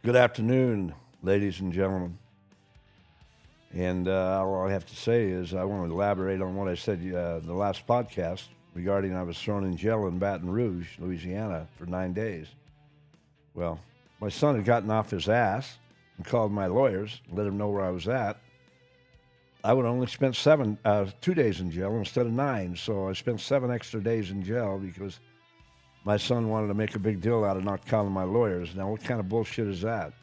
Good afternoon, ladies and gentlemen. And all I have to say is I want to elaborate on what I said the last podcast regarding I was thrown in jail in Baton Rouge, Louisiana, for 9 days. Well, my son had gotten off his ass and called my lawyers, let him know where I was at. I would only spent 2 days in jail instead of 9, so I spent 7 extra days in jail because my son wanted to make a big deal out of not calling my lawyers. Now, what kind of bullshit is that?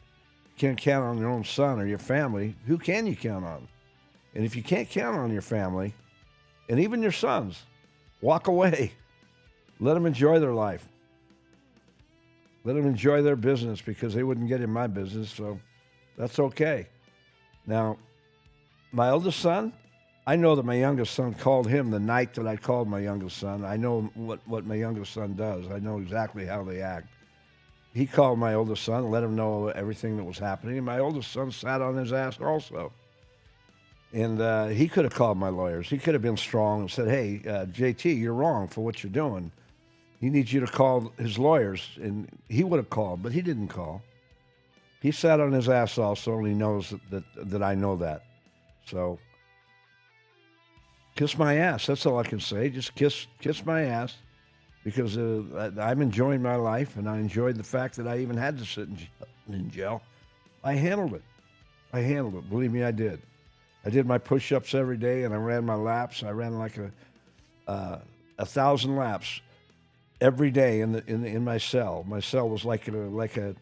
You can't count on your own son or your family. Who can you count on? And if you can't count on your family, and even your sons, walk away. Let them enjoy their life. Let them enjoy their business because they wouldn't get in my business, so that's okay. Now, my oldest son, I know that my youngest son called him the night that I called my youngest son. I know what my youngest son does. I know exactly how they act. He called my oldest son, let him know everything that was happening. And my oldest son sat on his ass also. And he could have called my lawyers. He could have been strong and said, hey, JT, you're wrong for what you're doing. He needs you to call his lawyers. And he would have called, but he didn't call. He sat on his ass also, and he knows that I know that. So kiss my ass. That's all I can say. Just kiss my ass because I'm enjoying my life, and I enjoyed the fact that I even had to sit in jail. I handled it. Believe me, I did. I did my push-ups every day, and I ran my laps. I ran like 1,000 laps every day in my cell. My cell was like a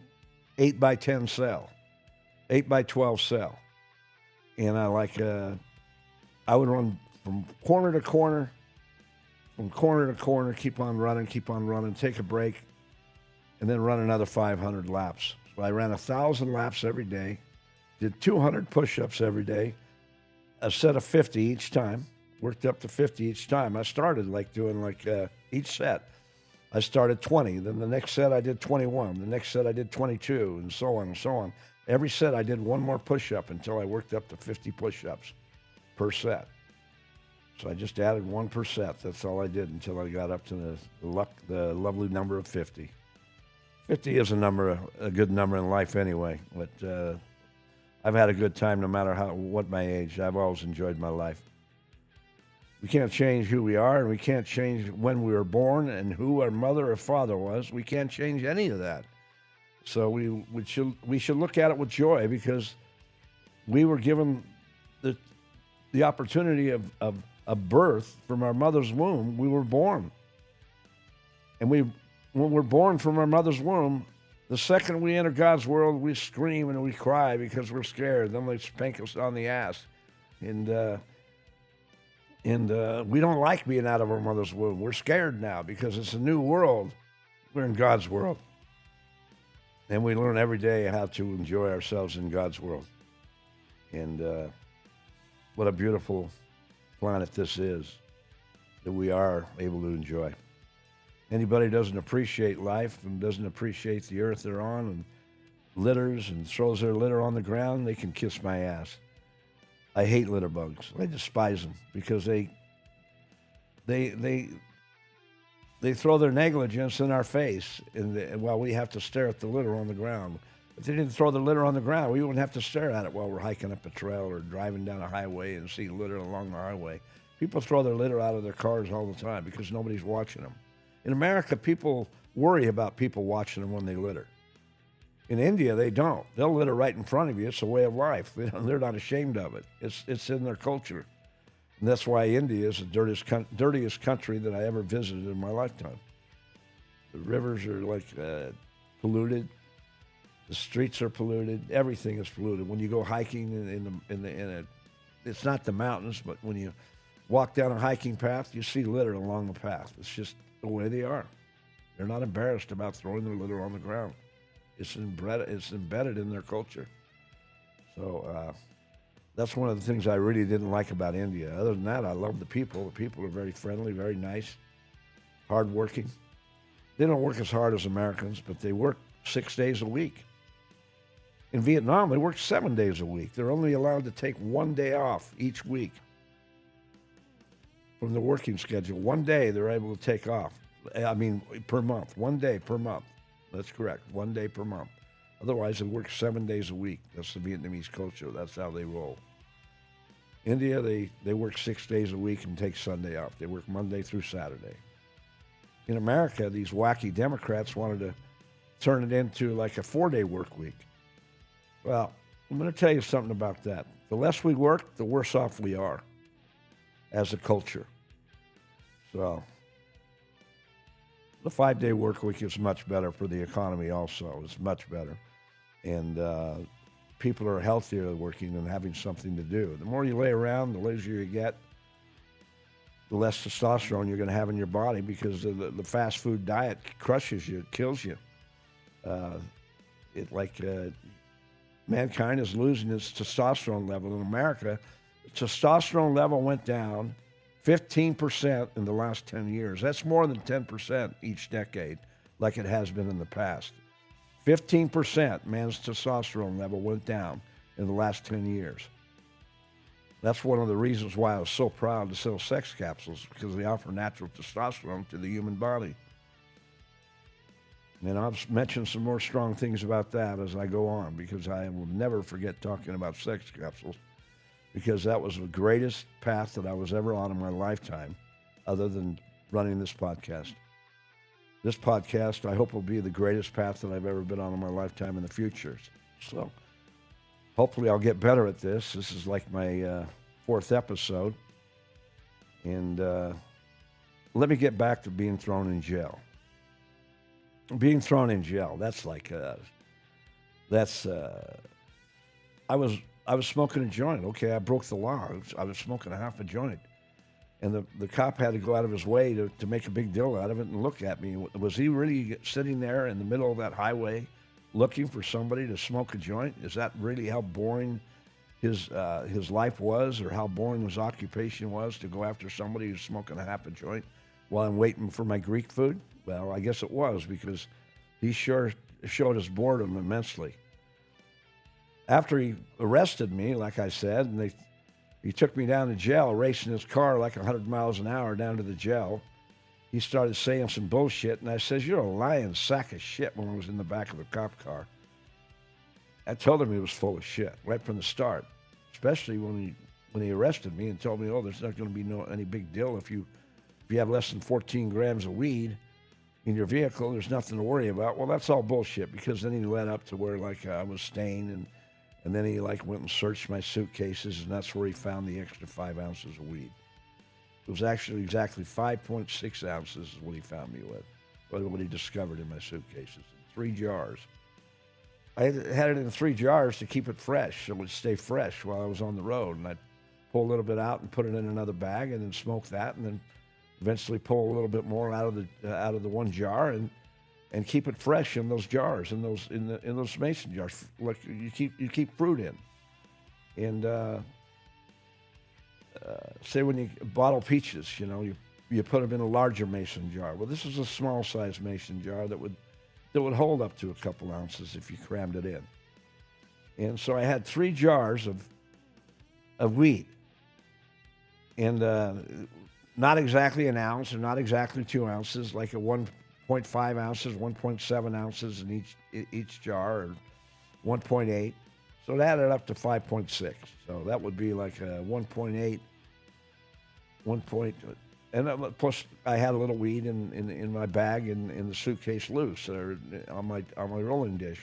8x10 cell, 8x12 cell, and I would run from corner to corner, keep on running, take a break, and then run another 500 laps. So I ran 1,000 laps every day, did 200 push-ups every day, a set of 50 each time, worked up to 50 each time. I started doing each set. I started 20, then the next set I did 21, the next set I did 22, and so on and so on. Every set I did one more push-up until I worked up to 50 push-ups per set. So I just added 1 per set. That's all I did until I got up to the lovely number of 50. 50 is a good number in life anyway. But I've had a good time no matter what my age. I've always enjoyed my life. We can't change who we are, and we can't change when we were born and who our mother or father was. We can't change any of that. So we should look at it with joy because we were given the opportunity of birth from our mother's womb. We were born. And when we're born from our mother's womb, the second we enter God's world, we scream and we cry because we're scared. Then they spank us on the ass. And we don't like being out of our mother's womb. We're scared now because it's a new world. We're in God's world. And we learn every day how to enjoy ourselves in God's world. And what a beautiful planet this is that we are able to enjoy. Anybody doesn't appreciate life and doesn't appreciate the earth they're on and litters and throws their litter on the ground, they can kiss my ass. I hate litter bugs. I despise them because they throw their negligence in our face while we have to stare at the litter on the ground. If they didn't throw the litter on the ground, we wouldn't have to stare at it while we're hiking up a trail or driving down a highway and see litter along the highway. People throw their litter out of their cars all the time because nobody's watching them. In America, people worry about people watching them when they litter. In India, they don't. They'll litter right in front of you. It's a way of life. They're not ashamed of it. It's in their culture. And that's why India is the dirtiest country that I ever visited in my lifetime. The rivers are polluted. The streets are polluted. Everything is polluted. When you go hiking it's not the mountains, but when you walk down a hiking path, you see litter along the path. It's just the way they are. They're not embarrassed about throwing their litter on the ground. It's embedded in their culture. So that's one of the things I really didn't like about India. Other than that, I love the people. The people are very friendly, very nice, hardworking. They don't work as hard as Americans, but they work 6 days a week. In Vietnam, they work 7 days a week. They're only allowed to take 1 day off each week from the working schedule. 1 day they're able to take off. Per month. 1 day per month. That's correct. 1 day per month. Otherwise, they work 7 days a week. That's the Vietnamese culture. That's how they roll. India, they work 6 days a week and take Sunday off. They work Monday through Saturday. In America, these wacky Democrats wanted to turn it into like a 4-day work week. Well, I'm going to tell you something about that. The less we work, the worse off we are as a culture. So the 5-day work week is much better for the economy also. It's much better. And people are healthier working and having something to do. The more you lay around, the lazier you get, the less testosterone you're going to have in your body because the fast food diet crushes you, it kills you. Mankind is losing its testosterone level. In America, the testosterone level went down 15% in the last 10 years. That's more than 10% each decade, like it has been in the past. 15% man's testosterone level went down in the last 10 years. That's one of the reasons why I was so proud to sell sex capsules, because they offer natural testosterone to the human body. And I'll mention some more strong things about that as I go on, because I will never forget talking about sex capsules, because that was the greatest path that I was ever on in my lifetime, other than running this podcast. This podcast, I hope, will be the greatest path that I've ever been on in my lifetime in the future. So hopefully I'll get better at this. This is like my 4th episode. And let me get back to being thrown in jail. Being thrown in jail, that's like, I was smoking a joint. Okay, I broke the law. I was smoking a half a joint. And the cop had to go out of his way to make a big deal out of it and look at me. Was he really sitting there in the middle of that highway looking for somebody to smoke a joint? Is that really how boring his life was, or how boring his occupation was, to go after somebody who's smoking a half a joint while I'm waiting for my Greek food? Well, I guess it was, because he sure showed his boredom immensely. After he arrested me, like I said, and he took me down to jail, racing his car like 100 miles an hour down to the jail. He started saying some bullshit, and I says, "You're a lying sack of shit," when I was in the back of the cop car. I told him he was full of shit right from the start, especially when he arrested me and told me, "Oh, there's not going to be any big deal if you have less than 14 grams of weed in your vehicle. There's nothing to worry about." Well, that's all bullshit, because then he led up to where I was staying, and then he went and searched my suitcases, and that's where he found the extra 5 ounces of weed. It was actually exactly 5.6 ounces is what he found me with, what he discovered in my suitcases. 3 jars. I had it in 3 jars to keep it fresh, so it would stay fresh while I was on the road. And I'd pull a little bit out and put it in another bag, and then smoke that, and then eventually pull a little bit more out of the one jar, and keep it fresh in those jars, in those mason jars. Like you keep fruit in. And say when you bottle peaches, you put them in a larger mason jar. Well, this is a small size mason jar that would hold up to a couple ounces if you crammed it in. And so I had 3 jars of wheat, and not exactly an ounce, or not exactly 2 ounces, like a 1.5 ounces, 1.7 ounces in each jar, or 1.8. So it added up to 5.6. So that would be like a 1.8, and plus I had a little weed in my bag in the suitcase loose, or on my rolling dish.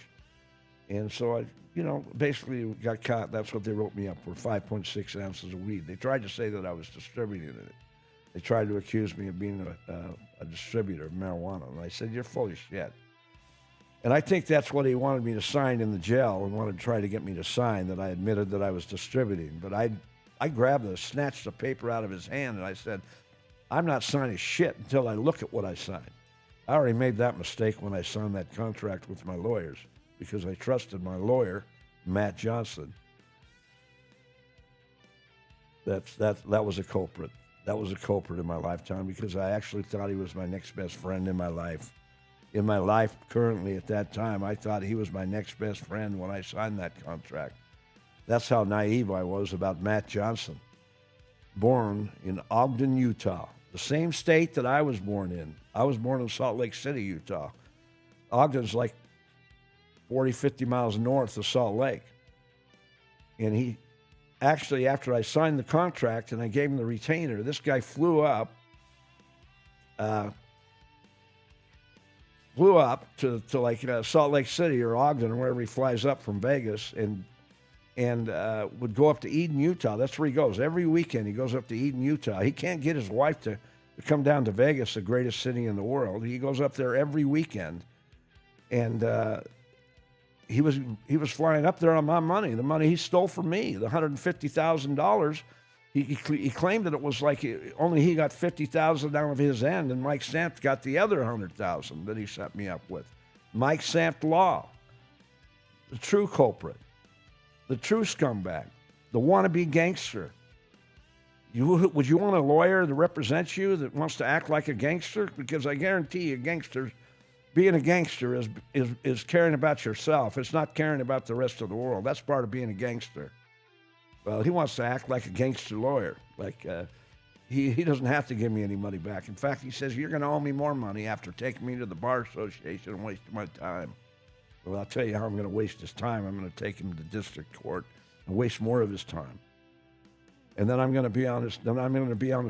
And so I, basically got caught. That's what they wrote me up for, 5.6 ounces of weed. They tried to say that I was distributing it. They tried to accuse me of being a distributor of marijuana. And I said, "You're full of shit." And I think that's what he wanted me to sign in the jail, and wanted to try to get me to sign, that I admitted that I was distributing. But I snatched the paper out of his hand, and I said, "I'm not signing shit until I look at what I signed." I already made that mistake when I signed that contract with my lawyers, because I trusted my lawyer, Matt Johnson. That was a culprit. That was a culprit in my lifetime, because I actually thought he was my next best friend in my life. In my life currently at that time, I thought he was my next best friend when I signed that contract. That's how naive I was about Matt Johnson. Born in Ogden, Utah, the same state that I was born in. I was born in Salt Lake City, Utah. Ogden's like 40, 50 miles north of Salt Lake. And he actually, after I signed the contract and I gave him the retainer, this guy flew up to like Salt Lake City or Ogden or wherever he flies up from Vegas, and would go up to Eden, Utah. That's where he goes. Every weekend he goes up to Eden, Utah. He can't get his wife to come down to Vegas, the greatest city in the world. He goes up there every weekend. And he was flying up there on my money, the money he stole from me, the $150,000. He claimed that it was like only he got $50,000 out of his end, and Mike Sampt got the other $100,000 that he set me up with. Mike Sampt Law, the true culprit, the true scumbag, the wannabe gangster. Would you want a lawyer to represent you that wants to act like a gangster? Because I guarantee you, being a gangster is caring about yourself. It's not caring about the rest of the world. That's part of being a gangster. Well, he wants to act like a gangster lawyer. Like he doesn't have to give me any money back. In fact, he says, you're going to owe me more money after taking me to the Bar Association and wasting my time. Well, I'll tell you how I'm going to waste his time. I'm going to take him to district court and waste more of his time. And then I'm going to be on his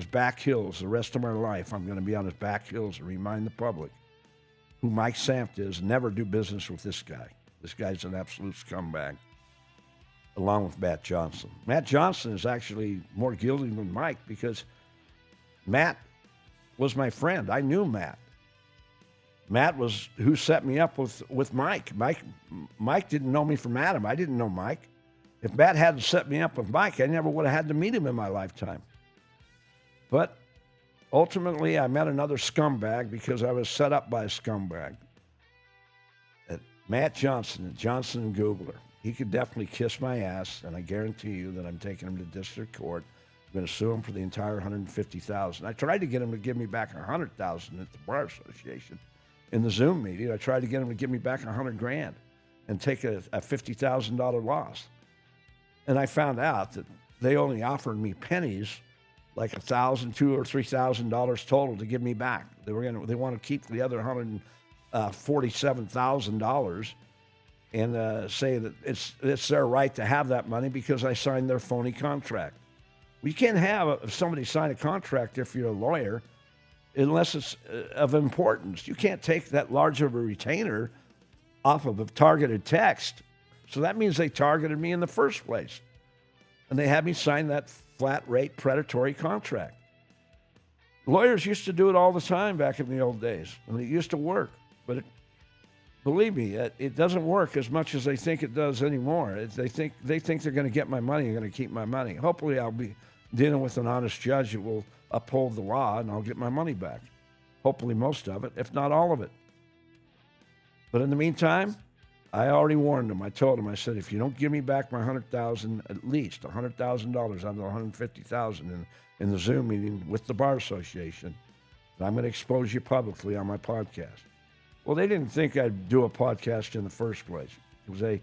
back heels the rest of my life. I'm going to be on his back heels and remind the public who Mike Sampt is. Never do business with this guy. This guy's an absolute scumbag, along with Matt Johnson. Matt Johnson is actually more guilty than Mike because Matt was my friend. I knew Matt. Matt was who set me up with Mike. Mike didn't know me from Adam. I didn't know Mike. If Matt hadn't set me up with Mike, I never would have had to meet him in my lifetime. But ultimately, I met another scumbag because I was set up by a scumbag. Matt Johnson at Johnson & Googler. He could definitely kiss my ass, and I guarantee you that I'm taking him to district court. I'm going to sue him for the entire $150,000. I tried to get him to give me back $100,000 at the Bar Association. In the Zoom meeting, I tried to get him to give me back $100,000 and take a $50,000 loss. And I found out that they only offered me pennies, like $1,000, $2,000 or $3,000 total to give me back. They want to keep the other $147,000 and say that it's their right to have that money because I signed their phony contract. Well, you can't have somebody sign a contract if you're a lawyer unless it's of importance. You can't take that large of a retainer off of a targeted text. So that means they targeted me in the first place. And they had me sign that flat rate predatory contract. Lawyers used to do it all the time back in the old days, and it used to work. But believe me, it doesn't work as much as they think it does anymore. They think they're going to get my money and going to keep my money. Hopefully I'll be dealing with an honest judge that will uphold the law, and I'll get my money back. Hopefully most of it, if not all of it. But in the meantime, I already warned them. I told them, I said, if you don't give me back my $100,000, at least $100,000 out of the $150,000 in the Zoom meeting with the Bar Association, I'm going to expose you publicly on my podcast. Well, they didn't think I'd do a podcast in the first place because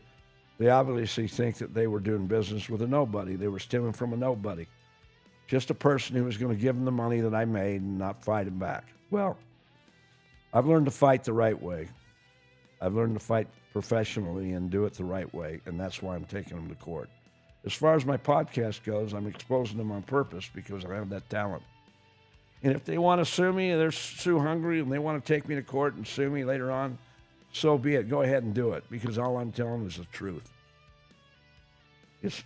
they obviously think that they were doing business with a nobody. They were stealing from a nobody. Just a person who was going to give them the money that I made and not fight him back. Well, I've learned to fight the right way. I've learned to fight professionally and do it the right way, and that's why I'm taking them to court. As far as my podcast goes, I'm exposing them on purpose because I have that talent. And if they want to sue me, they're sue hungry, and they want to take me to court and sue me later on, so be it. Go ahead and do it, because all I'm telling them is the truth. It's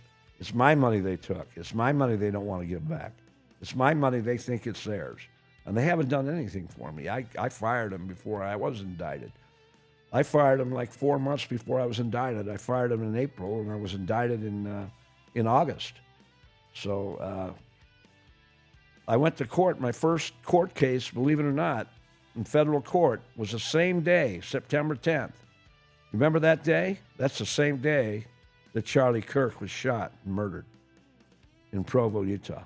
my money they took. It's my money they don't want to give back. It's my money they think it's theirs. And they haven't done anything for me. I fired them before I was indicted. I fired them like 4 months before I was indicted. I fired them in April, and I was indicted in August. So I went to court. My first court case, believe it or not, in federal court was the same day, September 10th. Remember that day? That's the same day that Charlie Kirk was shot and murdered in Provo, Utah.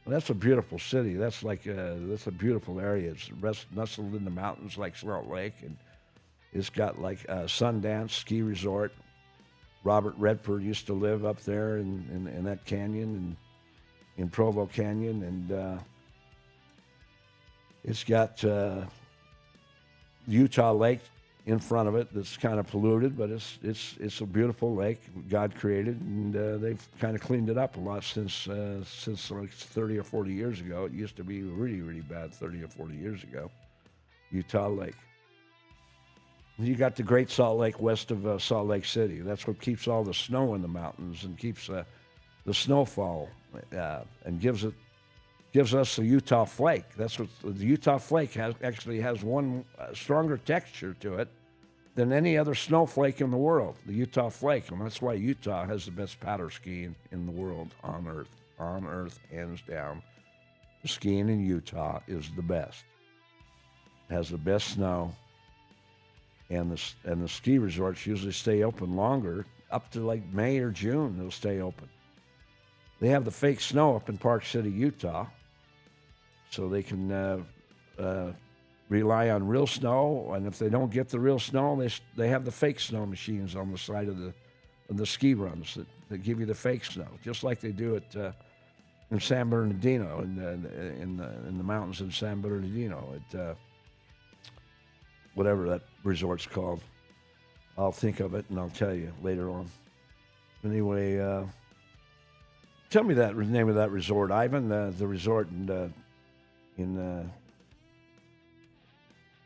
Well, that's a beautiful city. That's a beautiful area. It's nestled in the mountains like Salt Lake, and it's got like a Sundance ski resort. Robert Redford used to live up there in that canyon and in Provo Canyon, and it's got Utah Lake in front of it that's kind of polluted, but it's a beautiful lake God created, and they've kind of cleaned it up a lot since like 30 or 40 years ago. It used to be really, really bad 30 or 40 years ago. Utah Lake. You got the Great Salt Lake west of Salt Lake City. That's what keeps all the snow in the mountains and keeps the snowfall and gives us the Utah flake. That's what the Utah flake actually has one stronger texture to it than any other snowflake in the world. The Utah flake, and that's why Utah has the best powder skiing in the world on Earth, hands down. The skiing in Utah is the best. It has the best snow. And the ski resorts usually stay open longer, up to like May or June. They'll stay open. They have the fake snow up in Park City, Utah, so they can rely on real snow. And if they don't get the real snow, they have the fake snow machines on the side of the ski runs that give you the fake snow, just like they do at in San Bernardino in the mountains in San Bernardino at whatever that resort's called. I'll think of it and I'll tell you later on. Anyway, tell me the name of that resort, Ivan. The resort in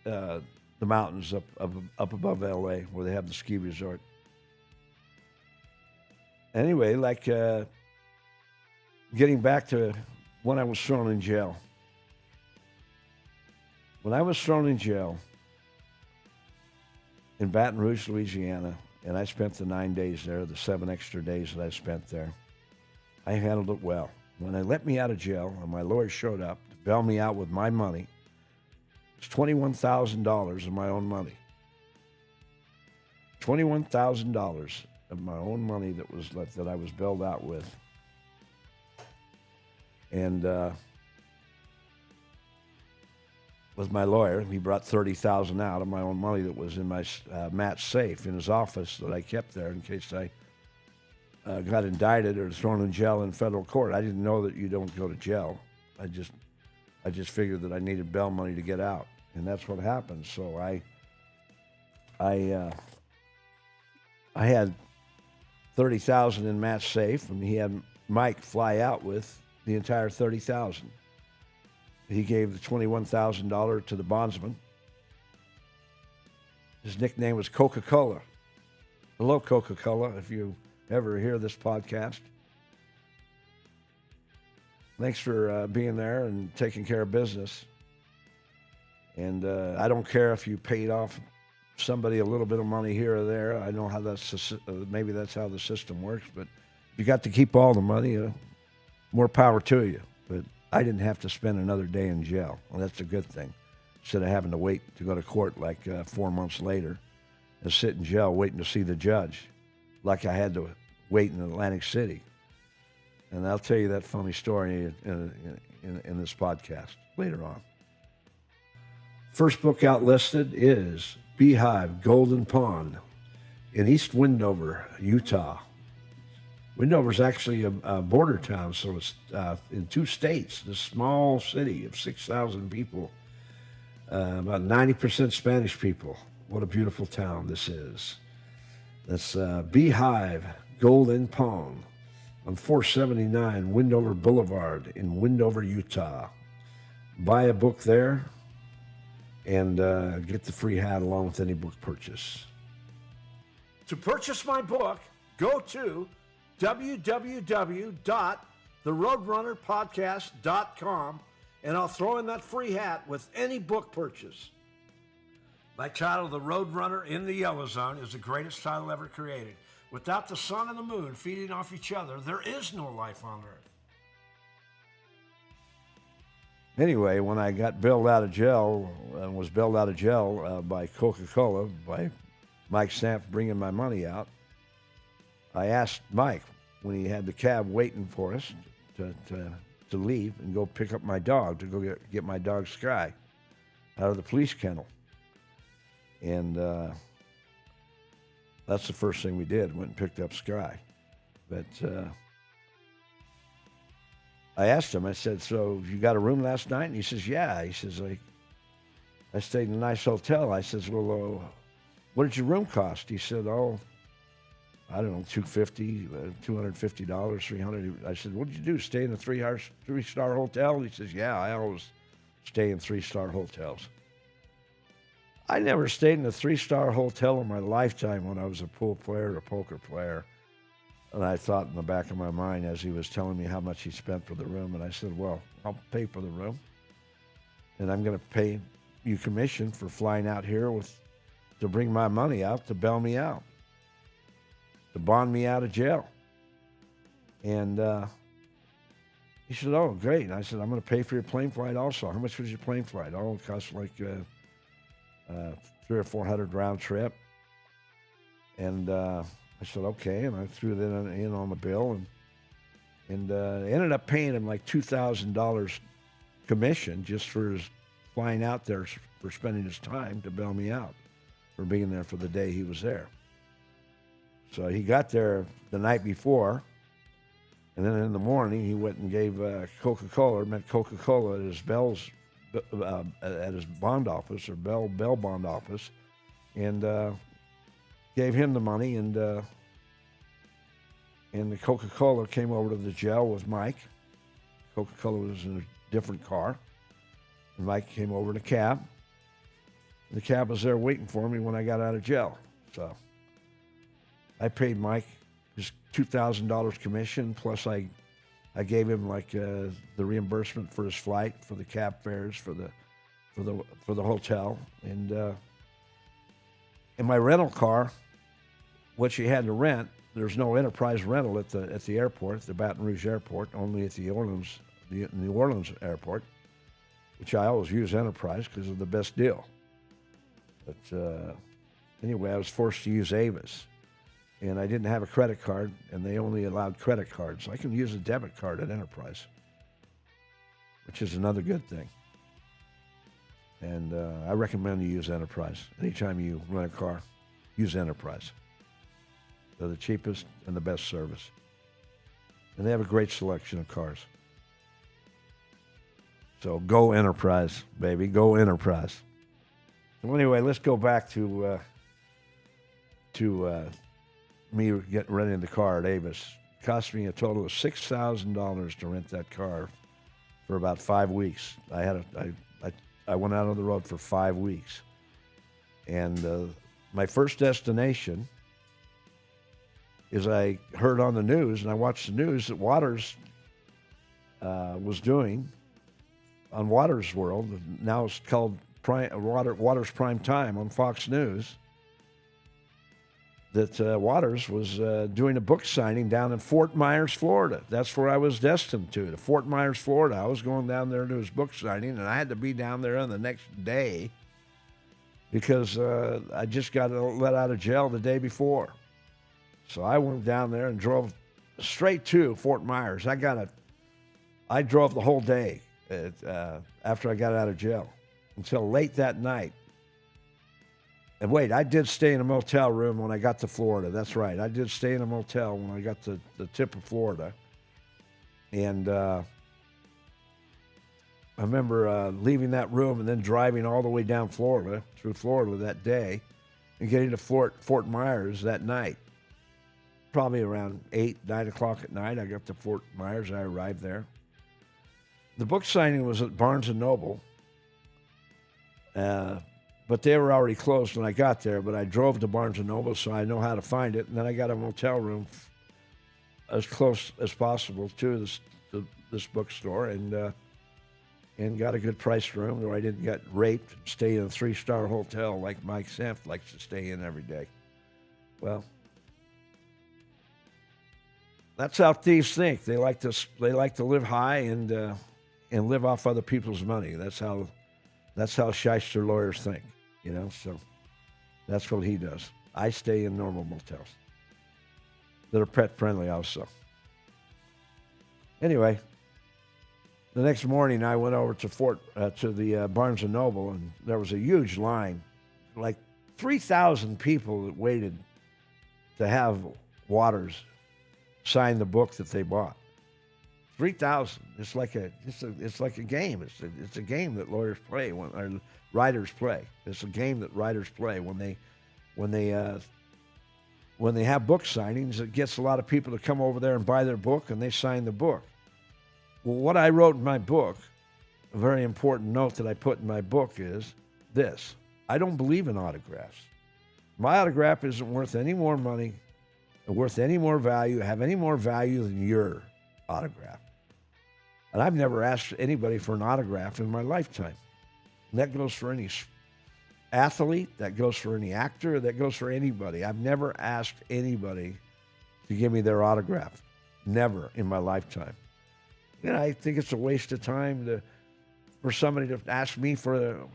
the mountains up above L.A. where they have the ski resort. Anyway, like getting back to when I was thrown in jail. When I was thrown in jail in Baton Rouge, Louisiana, and I spent the 9 days there, the 7 extra days that I spent there, I handled it well. When they let me out of jail and my lawyer showed up to bail me out with my money, it's $21,000 of my own money. $21,000 of my own money that I was bailed out with. And with my lawyer, he brought $30,000 out of my own money that was in my Matt's safe in his office that I kept there in case I got indicted or thrown in jail in federal court. I didn't know that you don't go to jail. I just figured that I needed bail money to get out, and that's what happened. So I had $30,000 in Matt's safe, and he had Mike fly out with the entire $30,000. He gave the $21,000 to the bondsman. His nickname was Coca-Cola. Hello, Coca-Cola, if you ever hear this podcast. Thanks for being there and taking care of business. And I don't care if you paid off somebody a little bit of money here or there. I know how maybe that's how the system works, but if you got to keep all the money, more power to you. But I didn't have to spend another day in jail. Well, that's a good thing. Instead of having to wait to go to court like 4 months later and sit in jail waiting to see the judge like I had to wait in Atlantic City. And I'll tell you that funny story in this podcast later on. First book out listed is Beehive Golden Pond in East Windover, Utah. Windover's actually a border town, so it's in 2 states. This small city of 6,000 people, about 90% Spanish people. What a beautiful town this is. That's Beehive Golden Pond on 479 Windover Boulevard in Windover, Utah. Buy a book there and get the free hat along with any book purchase. To purchase my book, go to www.theroadrunnerpodcast.com, and I'll throw in that free hat with any book purchase. My title, The Roadrunner in the Yellow Zone, is the greatest title ever created. Without the sun and the moon feeding off each other, there is no life on Earth. Anyway, when I got bailed out of jail, and was bailed out of jail by Coca-Cola, by Mike Stamp bringing my money out, I asked Mike when he had the cab waiting for us to leave and go pick up my dog, to go get my dog Sky out of the police kennel. And that's the first thing we did, went and picked up Sky. But I asked him, I said, so you got a room last night? And he says, yeah. He says, I stayed in a nice hotel. I says, well, what did your room cost? He said, oh, I don't know, $250, $250, $300. I said, what did you do? Stay in a three-star hotel? He says, yeah, I always stay in three-star hotels. I never stayed in a three-star hotel in my lifetime when I was a pool player or a poker player. And I thought in the back of my mind as he was telling me how much he spent for the room, and I said, well, I'll pay for the room, and I'm going to pay you commission for flying out here to bring my money out, to bail me out, to bond me out of jail. And he said, oh, great. And I said, I'm going to pay for your plane flight also. How much was your plane flight? Oh, it cost like $300 or $400 round trip. And I said, okay. And I threw that in on the bill and ended up paying him like $2,000 commission just for his flying out there, for spending his time to bail me out, for being there for the day he was there. So he got there the night before, and then in the morning he went and gave met Coca-Cola at his bond office, or Bell bond office, and gave him the money, and the Coca-Cola came over to the jail with Mike. Coca-Cola was in a different car, and Mike came over in a cab. The cab was there waiting for me when I got out of jail. So I paid Mike his $2,000 commission, plus I gave him like the reimbursement for his flight, for the cab fares, for the hotel, and in my rental car, which he had to rent. There's no enterprise rental at the airport, the Baton Rouge airport, only at the New Orleans airport, which I always use enterprise because of the best deal. But anyway, I was forced to use Avis, and I didn't have a credit card, and they only allowed credit cards. I can use a debit card at enterprise, which is another good thing. And I recommend you use enterprise. Anytime you rent a car, use enterprise. They're the cheapest and the best service. And they have a great selection of cars. So go enterprise, baby. Go enterprise. Well, anyway, let's go back to me renting the car at Avis. It cost me a total of $6,000 to rent that car for about 5 weeks. I went out on the road for 5 weeks. And my first destination is I heard on the news, and I watched the news that Waters was doing on Waters World. Now it's called Waters Prime Time on Fox News. That Waters was doing a book signing down in Fort Myers, Florida. That's where I was destined to Fort Myers, Florida. I was going down there to his book signing, and I had to be down there on the next day because I just got let out of jail the day before. So I went down there and drove straight to Fort Myers. I drove the whole day after I got out of jail until late that night. And wait, I did stay in a motel room when I got to Florida. That's right. I did stay in a motel when I got to the tip of Florida. And I remember leaving that room and then driving all the way down through Florida that day, and getting to Fort Myers that night. Probably around 8, 9 o'clock at night, I got to Fort Myers. I arrived there. The book signing was at Barnes & Noble. But they were already closed when I got there. But I drove to Barnes & Noble, so I know how to find it. And then I got a motel room as close as possible to this bookstore, and got a good price room where I didn't get raped. Stay in a 3-star hotel like Mike Senft likes to stay in every day. Well, that's how thieves think. They like to live high and live off other people's money. That's how shyster lawyers think, So that's what he does. I stay in normal motels that are pet friendly also. Anyway, the next morning I went over to the Barnes & Noble, and there was a huge line, like 3,000 people that waited to have Waters sign the book that they bought. 3,000. It's like a game. It's a game that lawyers play or writers play. It's a game that writers play when when they have book signings, it gets a lot of people to come over there and buy their book, and they sign the book. Well, what I wrote in my book, a very important note that I put in my book is this: I don't believe in autographs. My autograph isn't worth any more money, worth any more value, have any more value than your autograph. And I've never asked anybody for an autograph in my lifetime. And that goes for any athlete, that goes for any actor, that goes for anybody. I've never asked anybody to give me their autograph. Never in my lifetime. I think it's a waste of time for somebody to ask me for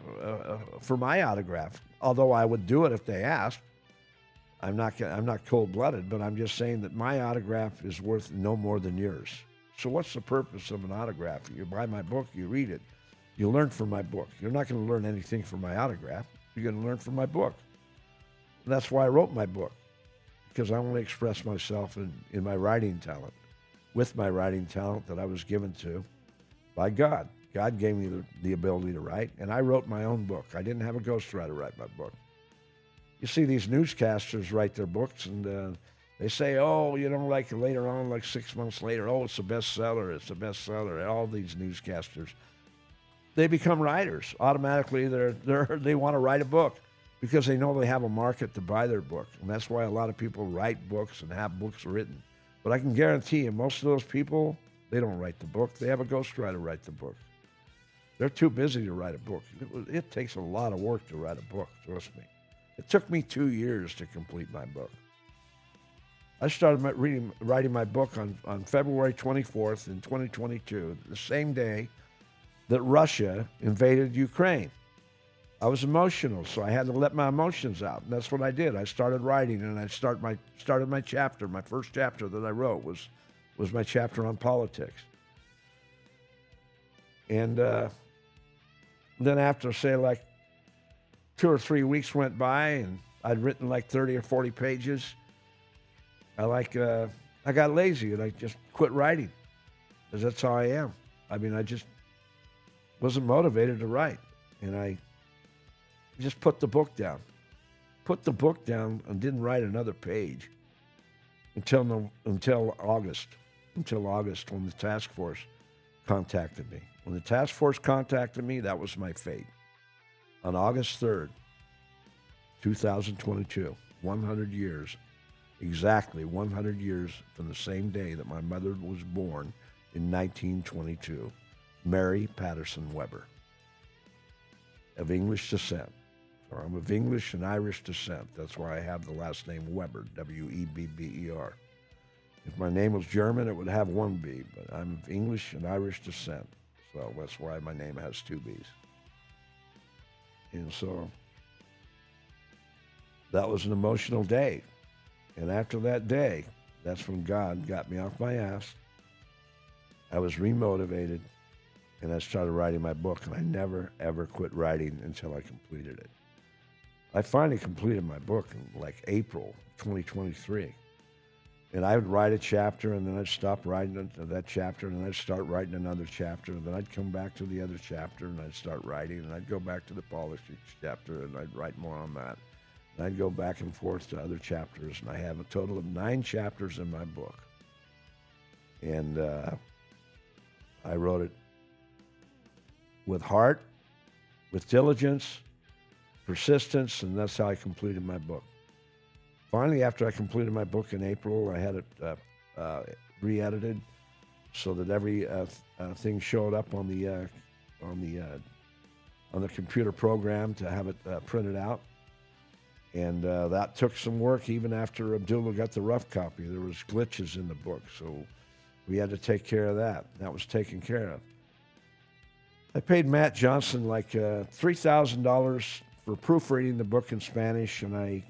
my autograph. Although I would do it if they asked. I'm not cold-blooded, but I'm just saying that my autograph is worth no more than yours. So what's the purpose of an autograph? You buy my book, you read it, you learn from my book. You're not going to learn anything from my autograph. You're going to learn from my book. And that's why I wrote my book, because I want to express myself in my writing talent, with my writing talent that I was given to by God. God gave me the ability to write, and I wrote my own book. I didn't have a ghostwriter write my book. You see these newscasters write their books, and they say, like later on, like 6 months later, it's a bestseller, it's a bestseller. And all these newscasters, they become writers. Automatically, they want to write a book because they know they have a market to buy their book. And that's why a lot of people write books and have books written. But I can guarantee you, most of those people, they don't write the book. They have a ghostwriter write the book. They're too busy to write a book. It takes a lot of work to write a book, trust me. It took me 2 years to complete my book. I started writing my book on February 24th in 2022, the same day that Russia invaded Ukraine. I was emotional, so I had to let my emotions out, and that's what I did. I started writing, and I started my chapter. My first chapter that I wrote was my chapter on politics. And then after, say, like 2 or 3 weeks went by, and I'd written like 30 or 40 pages, I got lazy, and I just quit writing, because that's how I am. I mean, I just wasn't motivated to write, and I just put the book down. Put the book down and didn't write another page until August when the task force contacted me. When the task force contacted me, that was my fate. On August 3rd, 2022, 100 years, exactly 100 years from the same day that my mother was born in 1922, Mary Patterson Weber, of English descent. So I'm of English and Irish descent. That's why I have the last name Weber, W-E-B-B-E-R. If my name was German, it would have one B, but I'm of English and Irish descent. So that's why my name has 2 B's. And so that was an emotional day. And after that day, that's when God got me off my ass. I was remotivated, and I started writing my book, and I never, ever quit writing until I completed it. I finally completed my book in like April 2023. And I would write a chapter, and then I'd stop writing that chapter, and then I'd start writing another chapter, and then I'd come back to the other chapter, and I'd start writing, and I'd go back to the politics chapter, and I'd write more on that. And I'd go back and forth to other chapters, and I have a total of 9 chapters in my book. And I wrote it with heart, with diligence, persistence, and that's how I completed my book. Finally, after I completed my book in April, I had it re-edited so that every thing showed up on the computer program to have it printed out. And that took some work. Even after Abdullah got the rough copy, there was glitches in the book, so we had to take care of that. That was taken care of. I paid Matt Johnson like $3,000 for proofreading the book in Spanish, and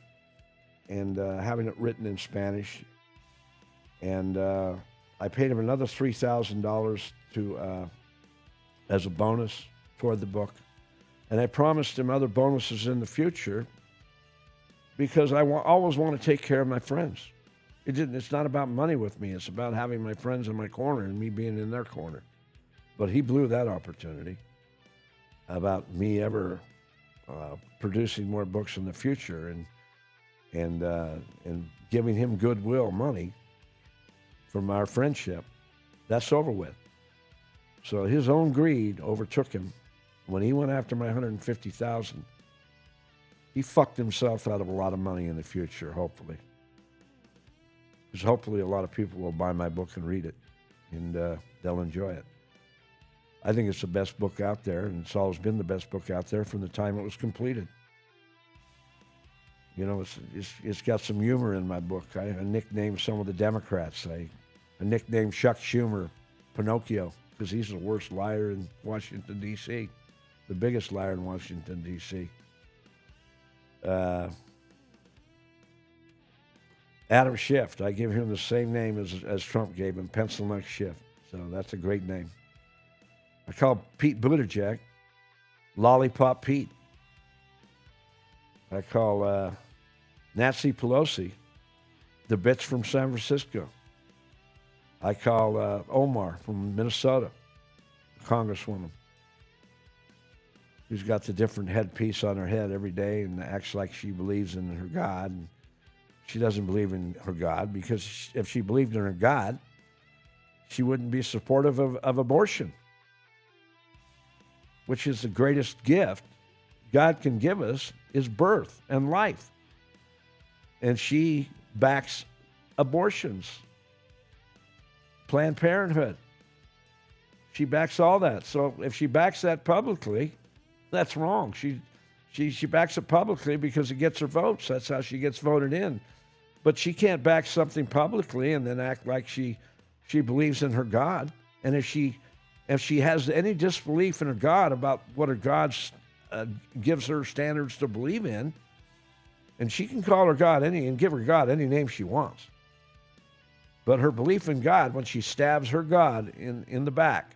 having it written in Spanish. And I paid him another $3,000 as a bonus toward the book. And I promised him other bonuses in the future because I always want to take care of my friends. It's not about money with me. It's about having my friends in my corner and me being in their corner. But he blew that opportunity about me ever producing more books in the future. And and giving him goodwill money from our friendship, that's over with. So his own greed overtook him. When he went after my $150,000, he fucked himself out of a lot of money in the future, hopefully. Because hopefully a lot of people will buy my book and read it, and they'll enjoy it. I think it's the best book out there, and it's always been the best book out there from the time it was completed. You know, it's got some humor in my book. I nicknamed some of the Democrats. I nicknamed Chuck Schumer Pinocchio because he's the worst liar in Washington, D.C., the biggest liar in Washington, D.C. Adam Schiff, I give him the same name as Trump gave him, Pencil Neck Schiff. So that's a great name. I call Pete Buttigieg Lollipop Pete. I call Nancy Pelosi the bitch from San Francisco. I call Omar from Minnesota, Congresswoman, who's got the different headpiece on her head every day and acts like she believes in her God. And she doesn't believe in her God because if she believed in her God, she wouldn't be supportive of abortion, which is the greatest gift God can give us, is birth and life. And she backs abortions, Planned Parenthood. She backs all that. So if she backs that publicly, that's wrong. She backs it publicly because it gets her votes. That's how she gets voted in. But she can't back something publicly and then act like she believes in her God. And if she has any disbelief in her God about what her God gives her standards to believe in, and she can call her God and give her God any name she wants. But her belief in God, when she stabs her God in the back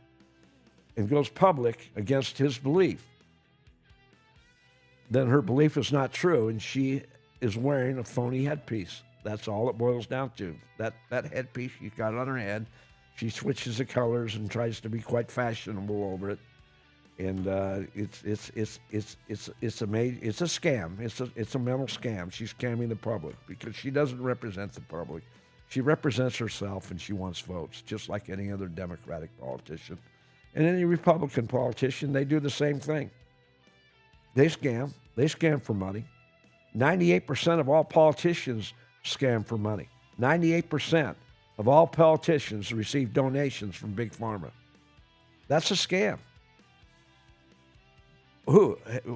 and goes public against his belief, then her belief is not true, and she is wearing a phony headpiece. That's all it boils down to. That headpiece she's got on her head, she switches the colors and tries to be quite fashionable over it, and it's a scam. It's a mental scam. She's scamming the public because she doesn't represent the public. She represents herself, and she wants votes, just like any other Democratic politician. And any Republican politician, they do the same thing. They scam. They scam for money. 98% of all politicians scam for money. 98% of all politicians receive donations from Big Pharma. That's a scam.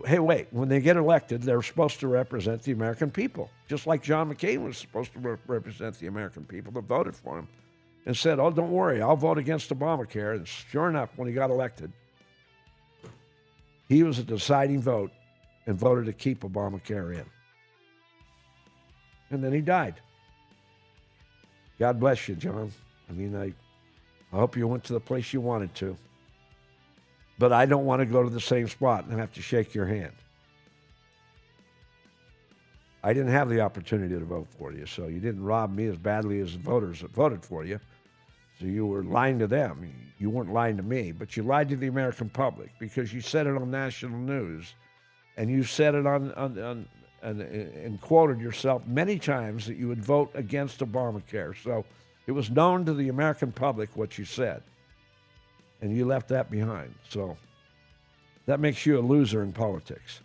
Hey, wait, when they get elected, they're supposed to represent the American people, just like John McCain was supposed to represent the American people that voted for him and said, oh, don't worry, I'll vote against Obamacare. And sure enough, when he got elected, he was a deciding vote and voted to keep Obamacare in. And then he died. God bless you, John. I mean, I hope you went to the place you wanted to. But I don't want to go to the same spot and have to shake your hand. I didn't have the opportunity to vote for you, so you didn't rob me as badly as the voters that voted for you. So you were lying to them. You weren't lying to me, but you lied to the American public because you said it on national news, and you said it and quoted yourself many times that you would vote against Obamacare. So it was known to the American public what you said. And you left that behind. So that makes you a loser in politics.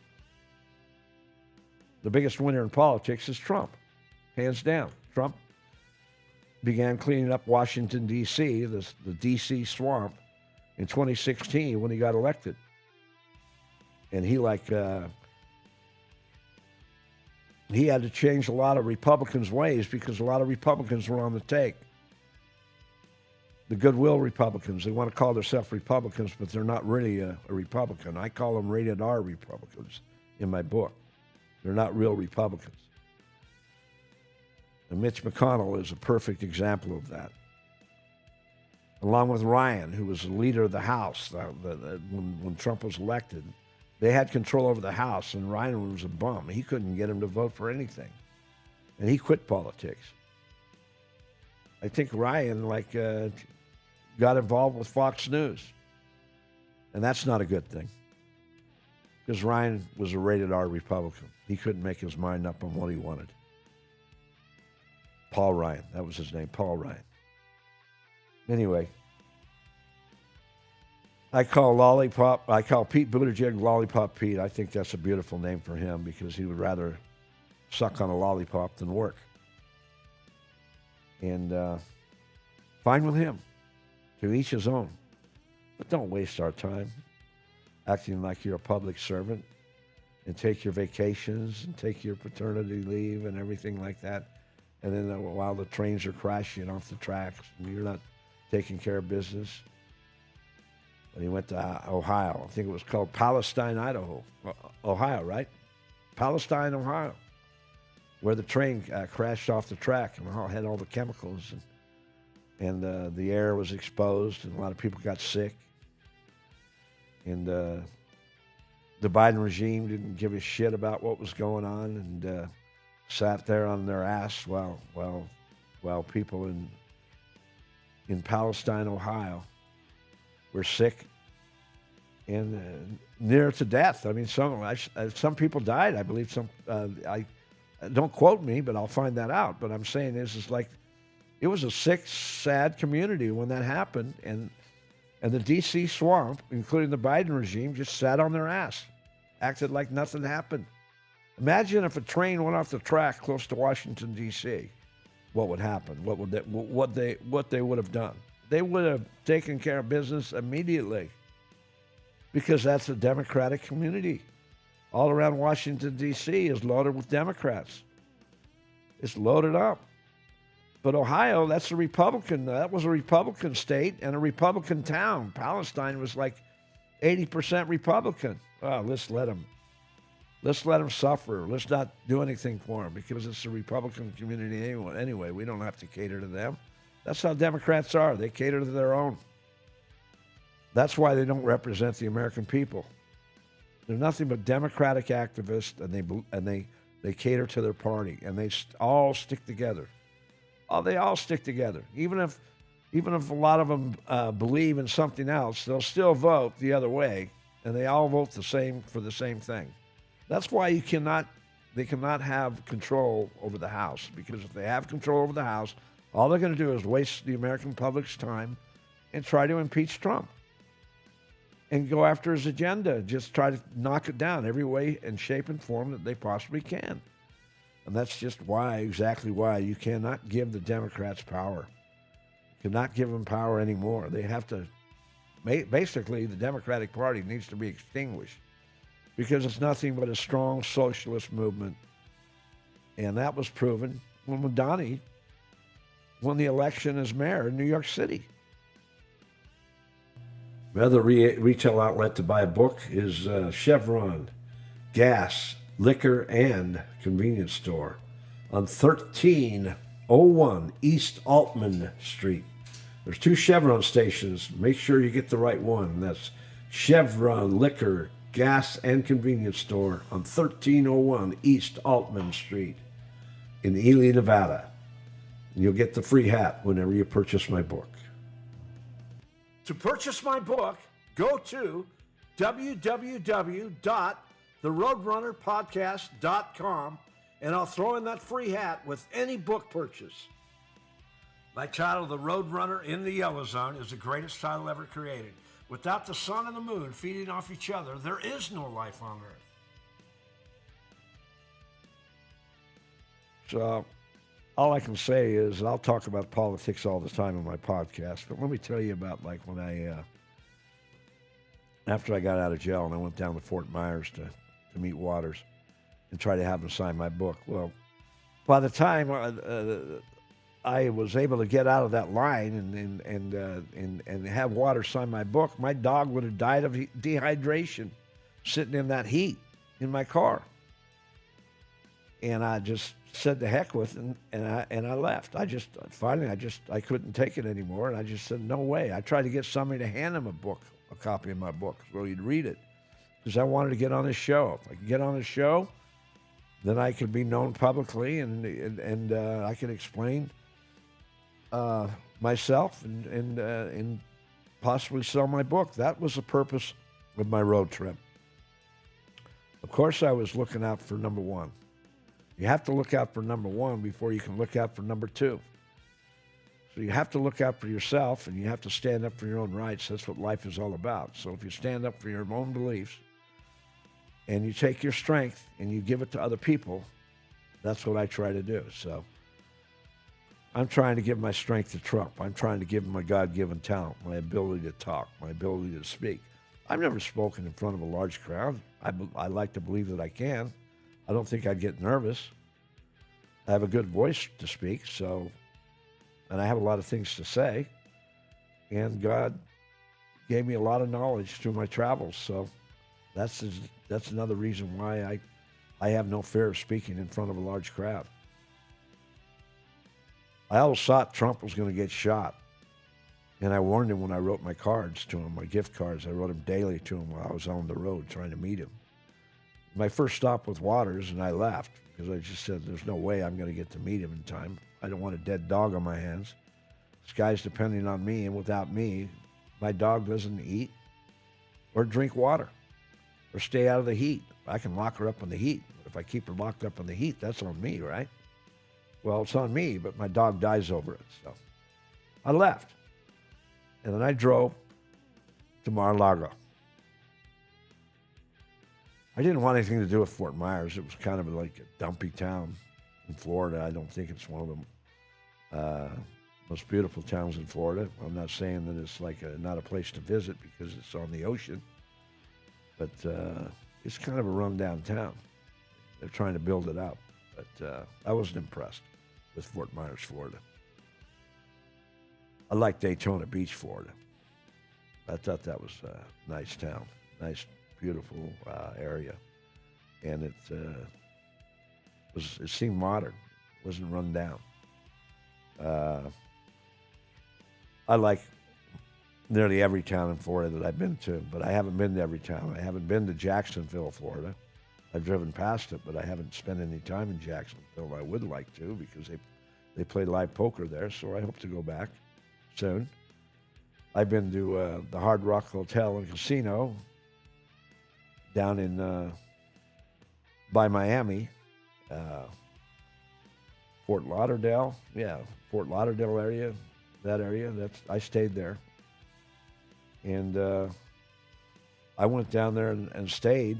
The biggest winner in politics is Trump, hands down. Trump began cleaning up Washington, D.C., the D.C. swamp, in 2016 when he got elected. And he had to change a lot of Republicans' ways because a lot of Republicans were on the take. The goodwill Republicans, they want to call themselves Republicans, but they're not really a Republican. I call them rated R Republicans in my book. They're not real Republicans. And Mitch McConnell is a perfect example of that. Along with Ryan, who was the leader of the House when Trump was elected. They had control over the House, and Ryan was a bum. He couldn't get him to vote for anything. And he quit politics. I think Ryan, got involved with Fox News. And that's not a good thing. Because Ryan was a rated R Republican. He couldn't make his mind up on what he wanted. Paul Ryan. That was his name, Paul Ryan. Anyway, I call Pete Buttigieg Lollipop Pete. I think that's a beautiful name for him because he would rather suck on a lollipop than work. And fine with him. To each his own. But don't waste our time acting like you're a public servant and take your vacations and take your paternity leave and everything like that. And then while the trains are crashing off the tracks and you're not taking care of business. When he went to Ohio, I think it was called Palestine, Idaho. Ohio, right? Palestine, Ohio. Where the train crashed off the track and had all the chemicals. And the air was exposed and a lot of people got sick. And the Biden regime didn't give a shit about what was going on and sat there on their ass while people in Palestine, Ohio were sick and near to death. I mean, some people died. I believe don't quote me, but I'll find that out. But I'm saying is like it was a sick, sad community when that happened, and the D.C. swamp, including the Biden regime, just sat on their ass, acted like nothing happened. Imagine if a train went off the track close to Washington, D.C., what would happen? What they would have done? They would have taken care of business immediately because that's a Democratic community. All around Washington, D.C. is loaded with Democrats. It's loaded up. But Ohio, that was a Republican state and a Republican town. Palestine was like 80% Republican. Well, let's let them suffer. Let's not do anything for them because it's a Republican community anyway. We don't have to cater to them. That's how Democrats are. They cater to their own. That's why they don't represent the American people. They're nothing but Democratic activists, and they cater to their party, and they all stick together. Oh, they all stick together. Even if a lot of them believe in something else, they'll still vote the other way, and they all vote for the same thing. That's why they cannot have control over the House, because if they have control over the House, all they're going to do is waste the American public's time and try to impeach Trump and go after his agenda, just try to knock it down every way and shape and form that they possibly can. And that's just exactly why you cannot give the Democrats power. You cannot give them power anymore. They have to, basically, the Democratic Party needs to be extinguished because it's nothing but a strong socialist movement. And that was proven when Donnie won the election as mayor in New York City. Another retail outlet to buy a book is Chevron Gas, Liquor, and Convenience Store on 1301 East Altman Street. There's 2 Chevron stations. Make sure you get the right one. That's Chevron Liquor, Gas, and Convenience Store on 1301 East Altman Street in Ely, Nevada. You'll get the free hat whenever you purchase my book. To purchase my book, go to www.theroadrunnerpodcast.com, and I'll throw in that free hat with any book purchase. My title, The Roadrunner in the Yellow Zone, is the greatest title ever created. Without the sun and the moon feeding off each other, there is no life on Earth. So all I can say is I'll talk about politics all the time on my podcast, but let me tell you about like when after I got out of jail and I went down to Fort Myers to meet Waters and try to have him sign my book. Well, by the time I was able to get out of that line and have Waters sign my book, my dog would have died of dehydration sitting in that heat in my car. And I just said to heck with it, and I left. I couldn't take it anymore, and I just said, no way. I tried to get somebody to hand him a copy of my book, so he'd read it, because I wanted to get on his show. If I could get on his show, then I could be known publicly, and I could explain myself and possibly sell my book. That was the purpose of my road trip. Of course, I was looking out for number one. You have to look out for number one before you can look out for number two. So you have to look out for yourself, and you have to stand up for your own rights. That's what life is all about. So if you stand up for your own beliefs, and you take your strength and you give it to other people, that's what I try to do. So I'm trying to give my strength to Trump. I'm trying to give him my God-given talent, my ability to talk, my ability to speak. I've never spoken in front of a large crowd. I like to believe that I can. I don't think I'd get nervous. I have a good voice to speak, and I have a lot of things to say. And God gave me a lot of knowledge through my travels. So that's another reason why I have no fear of speaking in front of a large crowd. I always thought Trump was going to get shot. And I warned him when I wrote my cards to him, my gift cards. I wrote them daily to him while I was on the road trying to meet him. My first stop with Waters, and I left because I just said, there's no way I'm going to get to meet him in time. I don't want a dead dog on my hands. This guy's depending on me, and without me, my dog doesn't eat or drink water or stay out of the heat. I can lock her up in the heat. But if I keep her locked up in the heat, that's on me, right? Well, it's on me, but my dog dies over it. So I left. And then I drove to Mar-a-Lago. I didn't want anything to do with Fort Myers. It was kind of like a dumpy town in Florida. I don't think it's one of the most beautiful towns in Florida. I'm not saying that it's like not a place to visit because it's on the ocean. But it's kind of a rundown town. They're trying to build it up. But I wasn't impressed with Fort Myers, Florida. I like Daytona Beach, Florida. I thought that was a nice town, nice, beautiful area, and it seemed modern. It wasn't run down. I like nearly every town in Florida that I've been to, but I haven't been to every town. I haven't been to Jacksonville, Florida. I've driven past it, but I haven't spent any time in Jacksonville. I would like to because they play live poker there, so I hope to go back soon. I've been to the Hard Rock Hotel and Casino down in by Miami, Fort Lauderdale. Yeah, Fort Lauderdale area, that area. I stayed there, and I went down there and stayed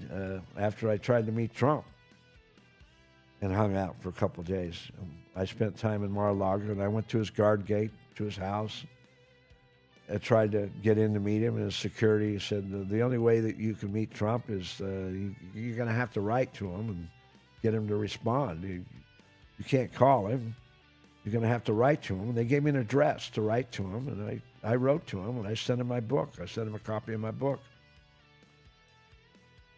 after I tried to meet Trump, and hung out for a couple of days. I spent time in Mar-a-Lago, and I went to his guard gate, to his house. I tried to get in to meet him, and his security said, the only way that you can meet Trump is you're going to have to write to him and get him to respond. You can't call him. You're going to have to write to him. And they gave me an address to write to him, and I wrote to him, and I sent him my book. I sent him a copy of my book.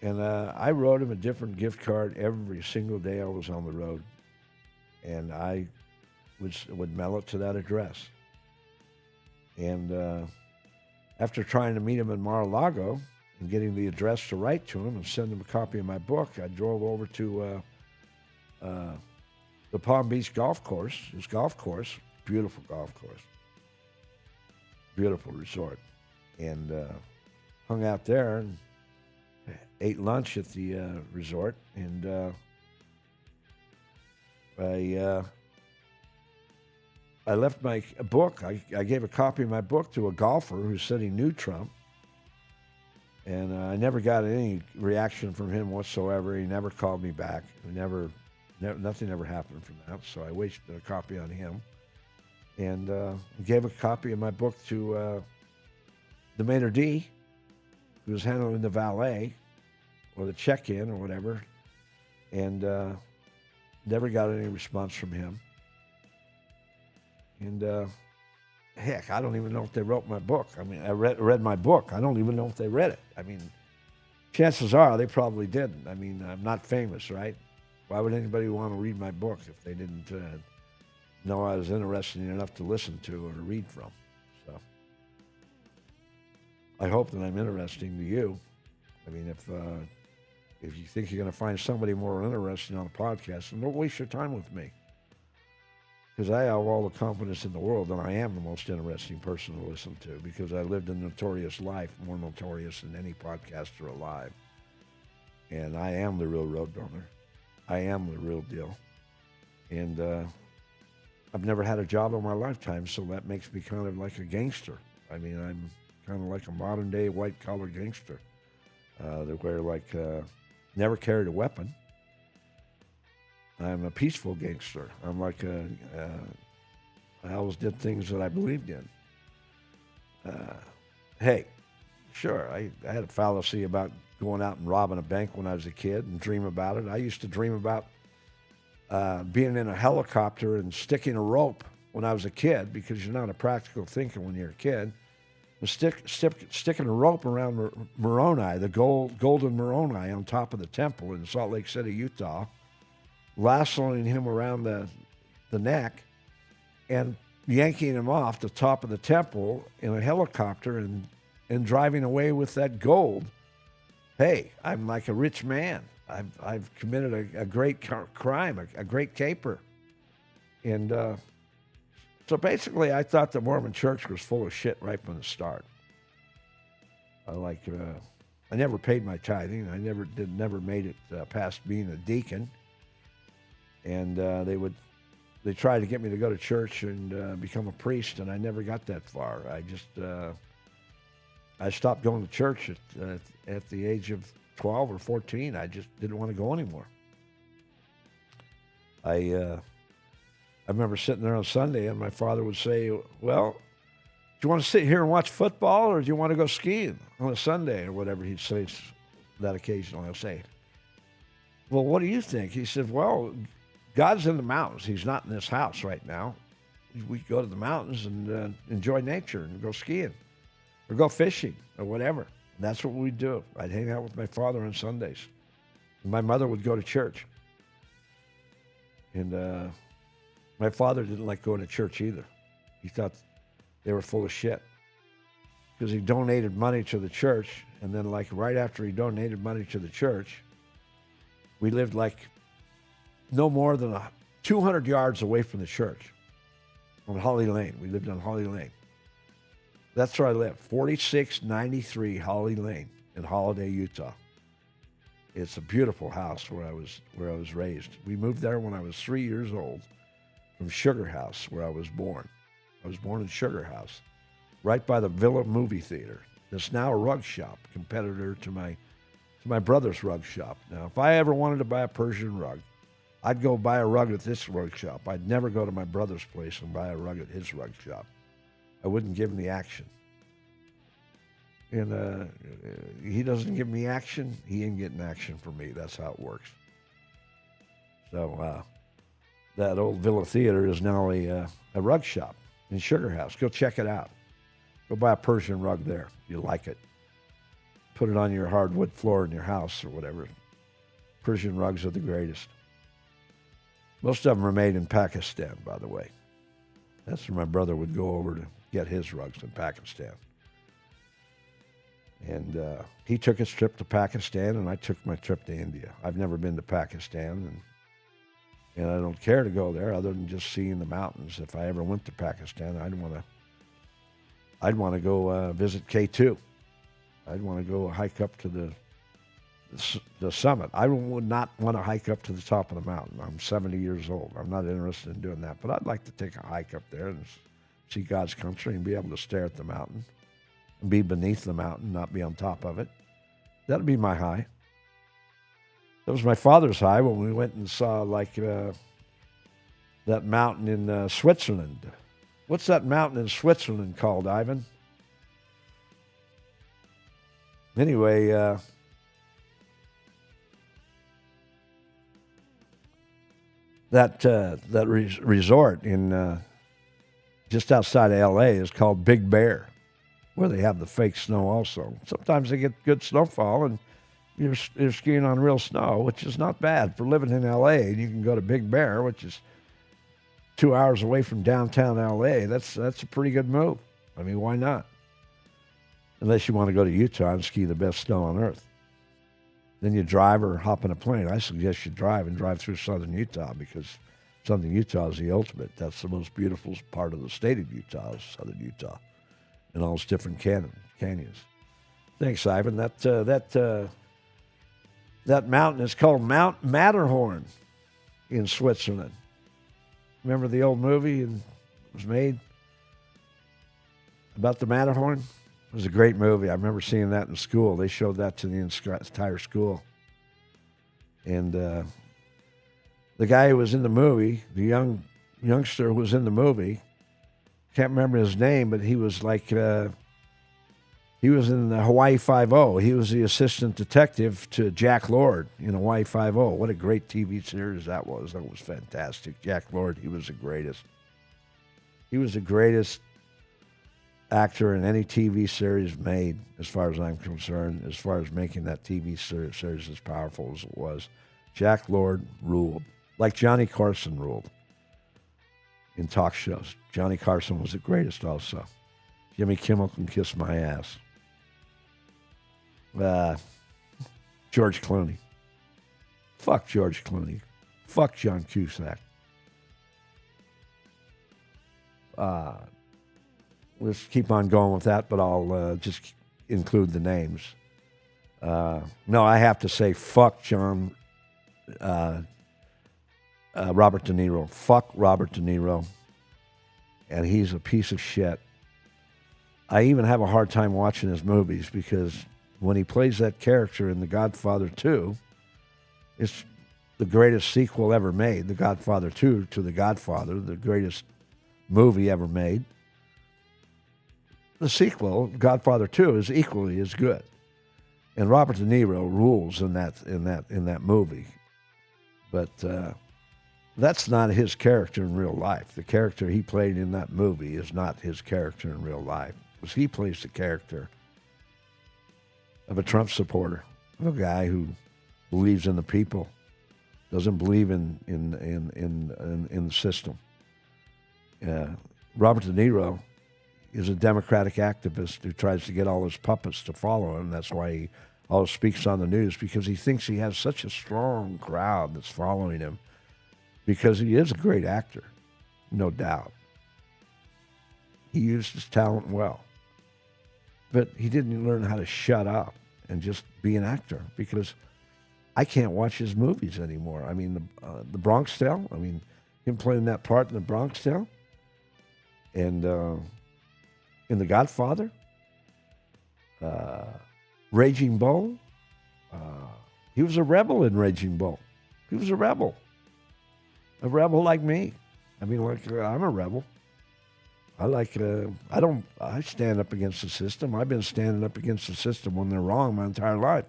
And I wrote him a different gift card every single day I was on the road. And I would mail it to that address. And after trying to meet him in Mar-a-Lago and getting the address to write to him and send him a copy of my book, I drove over to the Palm Beach golf course, his golf course, beautiful golf course, beautiful resort, and hung out there and ate lunch at the resort, and I left my book. I gave a copy of my book to a golfer who said he knew Trump, and I never got any reaction from him whatsoever. He never called me back. Nothing ever happened from that, so I wasted a copy on him, and gave a copy of my book to the maitre d', who was handling the valet or the check-in or whatever, and never got any response from him. And heck, I don't even know if they wrote my book. I mean, I read my book. I don't even know if they read it. I mean, chances are they probably didn't. I mean, I'm not famous, right? Why would anybody want to read my book if they didn't know I was interesting enough to listen to or to read from? So I hope that I'm interesting to you. I mean, if you think you're going to find somebody more interesting on a podcast, then don't waste your time with me. Because I have all the confidence in the world that I am the most interesting person to listen to, because I lived a notorious life, more notorious than any podcaster alive. And I am the real Roadrunner. I am the real deal. And I've never had a job in my lifetime, so that makes me kind of like a gangster. I mean, I'm kind of like a modern-day white-collar gangster. Where, like, never carried a weapon. I'm a peaceful gangster. I'm like I always did things that I believed in. Hey, sure, I had a fallacy about going out and robbing a bank when I was a kid and dream about it. I used to dream about being in a helicopter and sticking a rope when I was a kid, because you're not a practical thinker when you're a kid. And sticking a rope around Moroni, the golden Moroni on top of the temple in Salt Lake City, Utah, lassoing him around the neck and yanking him off the top of the temple in a helicopter and driving away with that gold. Hey, I'm like a rich man. I've committed a great crime, a great caper. And so basically I thought the Mormon church was full of shit right from the start. I never paid my tithing. I never made it past being a deacon. And they tried to get me to go to church and become a priest, and I never got that far. I stopped going to church at the age of 12 or 14. I just didn't want to go anymore. I remember sitting there on Sunday, and my father would say, well, do you want to sit here and watch football, or do you want to go skiing on a Sunday, or whatever he'd say that occasionally. I'll say, well, what do you think? He said, well, God's in the mountains. He's not in this house right now. We go to the mountains and enjoy nature and go skiing or go fishing or whatever. And that's what we'd do. I'd hang out with my father on Sundays. And my mother would go to church. And my father didn't like going to church either. He thought they were full of shit because he donated money to the church. And then, like, right after he donated money to the church, we lived like no more than 200 yards away from the church on Holly Lane. We lived on Holly Lane. That's where I lived, 4693 Holly Lane in Holiday, Utah. It's a beautiful house where I was raised. We moved there when I was 3 years old from Sugar House, where I was born. I was born in Sugar House, right by the Villa movie theater. It's now a rug shop, competitor to my brother's rug shop. Now, if I ever wanted to buy a Persian rug, I'd go buy a rug at this rug shop. I'd never go to my brother's place and buy a rug at his rug shop. I wouldn't give him the action. And he doesn't give me action, he ain't getting action for me. That's how it works. So that old Villa Theater is now a rug shop in Sugar House. Go check it out. Go buy a Persian rug there. You like it. Put it on your hardwood floor in your house or whatever. Persian rugs are the greatest. Most of them are made in Pakistan, by the way. That's where my brother would go over to get his rugs in Pakistan. And he took his trip to Pakistan, and I took my trip to India. I've never been to Pakistan, and I don't care to go there other than just seeing the mountains. If I ever went to Pakistan, I'd want to go visit K2. I'd want to go hike up to the summit. I would not want to hike up to the top of the mountain. I'm 70 years old. I'm not interested in doing that. But I'd like to take a hike up there and see God's country and be able to stare at the mountain and be beneath the mountain, not be on top of it. That'd be my high. That was my father's high when we went and saw that mountain in Switzerland. What's that mountain in Switzerland called, Ivan? Anyway, that resort in just outside of L.A. is called Big Bear, where they have the fake snow also. Sometimes they get good snowfall, and you're skiing on real snow, which is not bad for living in L.A. And you can go to Big Bear, which is 2 hours away from downtown L.A. That's a pretty good move. I mean, why not? Unless you want to go to Utah and ski the best snow on earth. Then you drive or hop in a plane. I suggest you drive through southern Utah, because southern Utah is the ultimate. That's the most beautiful part of the state of Utah, is southern Utah, and all its different canyons. Thanks, Ivan. That mountain is called Mount Matterhorn in Switzerland. Remember the old movie and was made about the Matterhorn? It was a great movie. I remember seeing that in school. They showed that to the entire school. And the guy who was in the movie, the youngster who was in the movie, can't remember his name, but he was like, he was in the Hawaii Five-0. He was the assistant detective to Jack Lord in Hawaii Five-0. What a great TV series that was. That was fantastic. Jack Lord, he was the greatest. He was the greatest actor in any TV series made, as far as I'm concerned, as far as making that TV series as powerful as it was. Jack Lord ruled, like Johnny Carson ruled in talk shows. Johnny Carson was the greatest also. Jimmy Kimmel can kiss my ass. George Clooney. Fuck George Clooney. Fuck John Cusack. Let's keep on going with that, but I'll just include the names. No, I have to say fuck Robert De Niro. Fuck Robert De Niro. And he's a piece of shit. I even have a hard time watching his movies because when he plays that character in The Godfather 2, it's the greatest sequel ever made. The Godfather 2 to The Godfather, the greatest movie ever made. The sequel, Godfather 2, is equally as good. And Robert De Niro rules in that movie. But that's not his character in real life. The character he played in that movie is not his character in real life. Because he plays the character of a Trump supporter, of a guy who believes in the people, doesn't believe in the system. Robert De Niro is a Democratic activist who tries to get all his puppets to follow him. That's why he always speaks on the news, because he thinks he has such a strong crowd that's following him, because he is a great actor, no doubt. He used his talent well. But he didn't learn how to shut up and just be an actor, because I can't watch his movies anymore. I mean, the Bronx Tale, I mean, him playing that part in the Bronx Tale, and in The Godfather, Raging Bull. He was a rebel in Raging Bull. He was a rebel like me. I mean, like I'm a rebel. I stand up against the system. I've been standing up against the system when they're wrong my entire life.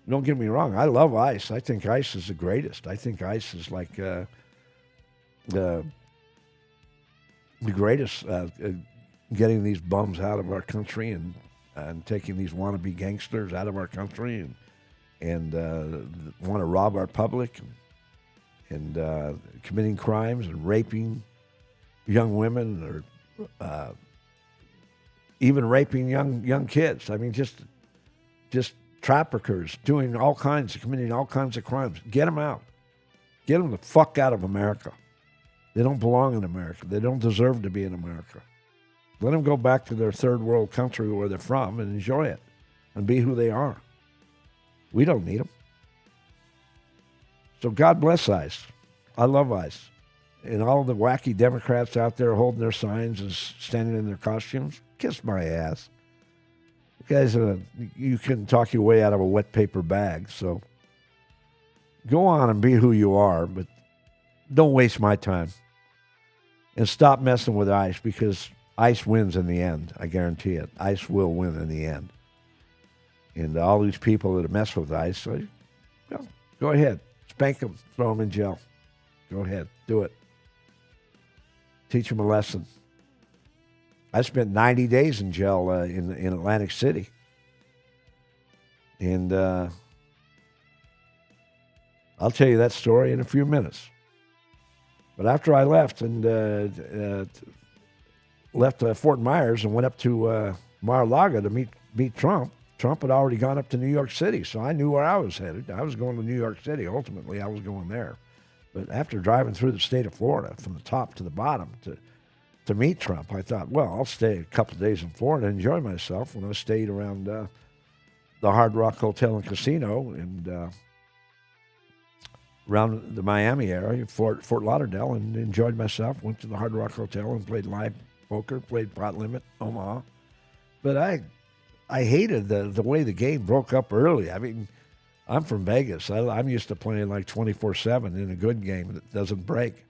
Don't get me wrong. I love ICE. I think ICE is the greatest. I think ICE is like the greatest. Getting these bums out of our country and taking these wannabe gangsters out of our country and want to rob our public and committing crimes and raping young women or even raping young kids. I mean, just traffickers committing all kinds of crimes. Get them out. Get them the fuck out of America. They don't belong in America. They don't deserve to be in America. Let them go back to their third world country where they're from and enjoy it and be who they are. We don't need them. So God bless ICE. I love ICE. And all the wacky Democrats out there holding their signs and standing in their costumes, kiss my ass. You guys, you couldn't talk your way out of a wet paper bag. So go on and be who you are, but don't waste my time. And stop messing with ICE, because ICE wins in the end. I guarantee it. ICE will win in the end. And all these people that mess with ICE, go ahead. Spank them. Throw them in jail. Go ahead. Do it. Teach them a lesson. I spent 90 days in jail in Atlantic City. And I'll tell you that story in a few minutes. But after I left and left Fort Myers and went up to Mar-a-Lago to meet Trump, Trump had already gone up to New York City, so I knew where I was headed. I was going to New York City. Ultimately, I was going there. But after driving through the state of Florida from the top to the bottom to meet Trump, I thought, well, I'll stay a couple of days in Florida and enjoy myself. When I stayed around the Hard Rock Hotel and Casino and around the Miami area, Fort Lauderdale, and enjoyed myself. Went to the Hard Rock Hotel and played live poker, played pot limit, Omaha. But I hated the way the game broke up early. I mean, I'm from Vegas. I'm used to playing like 24/7 in a good game that doesn't break.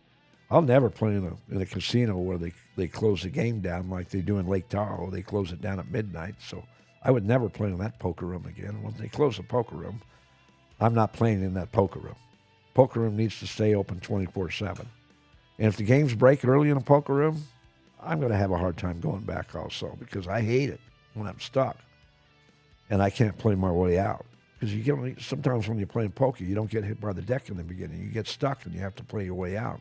I'll never play in a casino where they close the game down like they do in Lake Tahoe. They close it down at midnight. So I would never play in that poker room again. When they close the poker room, I'm not playing in that poker room. Poker room needs to stay open 24/7. And if the games break early in a poker room, I'm going to have a hard time going back also because I hate it when I'm stuck and I can't play my way out. Because sometimes when you're playing poker, you don't get hit by the deck in the beginning. You get stuck and you have to play your way out.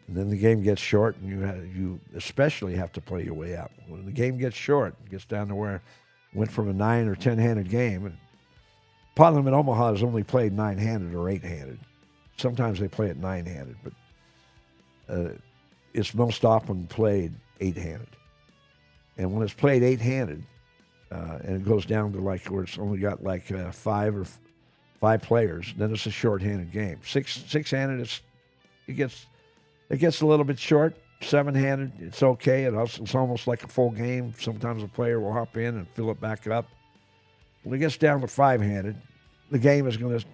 And then the game gets short, and you especially have to play your way out. When the game gets short, it gets down to where it went from a 9 or 10-handed game. And pot limit Omaha is only played 9-handed or 8-handed. Sometimes they play it 9-handed, but it's most often played 8-handed. And when it's played 8-handed, and it goes down to like where it's only got like five players, then it's a short-handed game. Six-handed, it gets a little bit short. 7-handed, it's okay. It's almost like a full game. Sometimes a player will hop in and fill it back up. When it gets down to 5-handed, the game is going to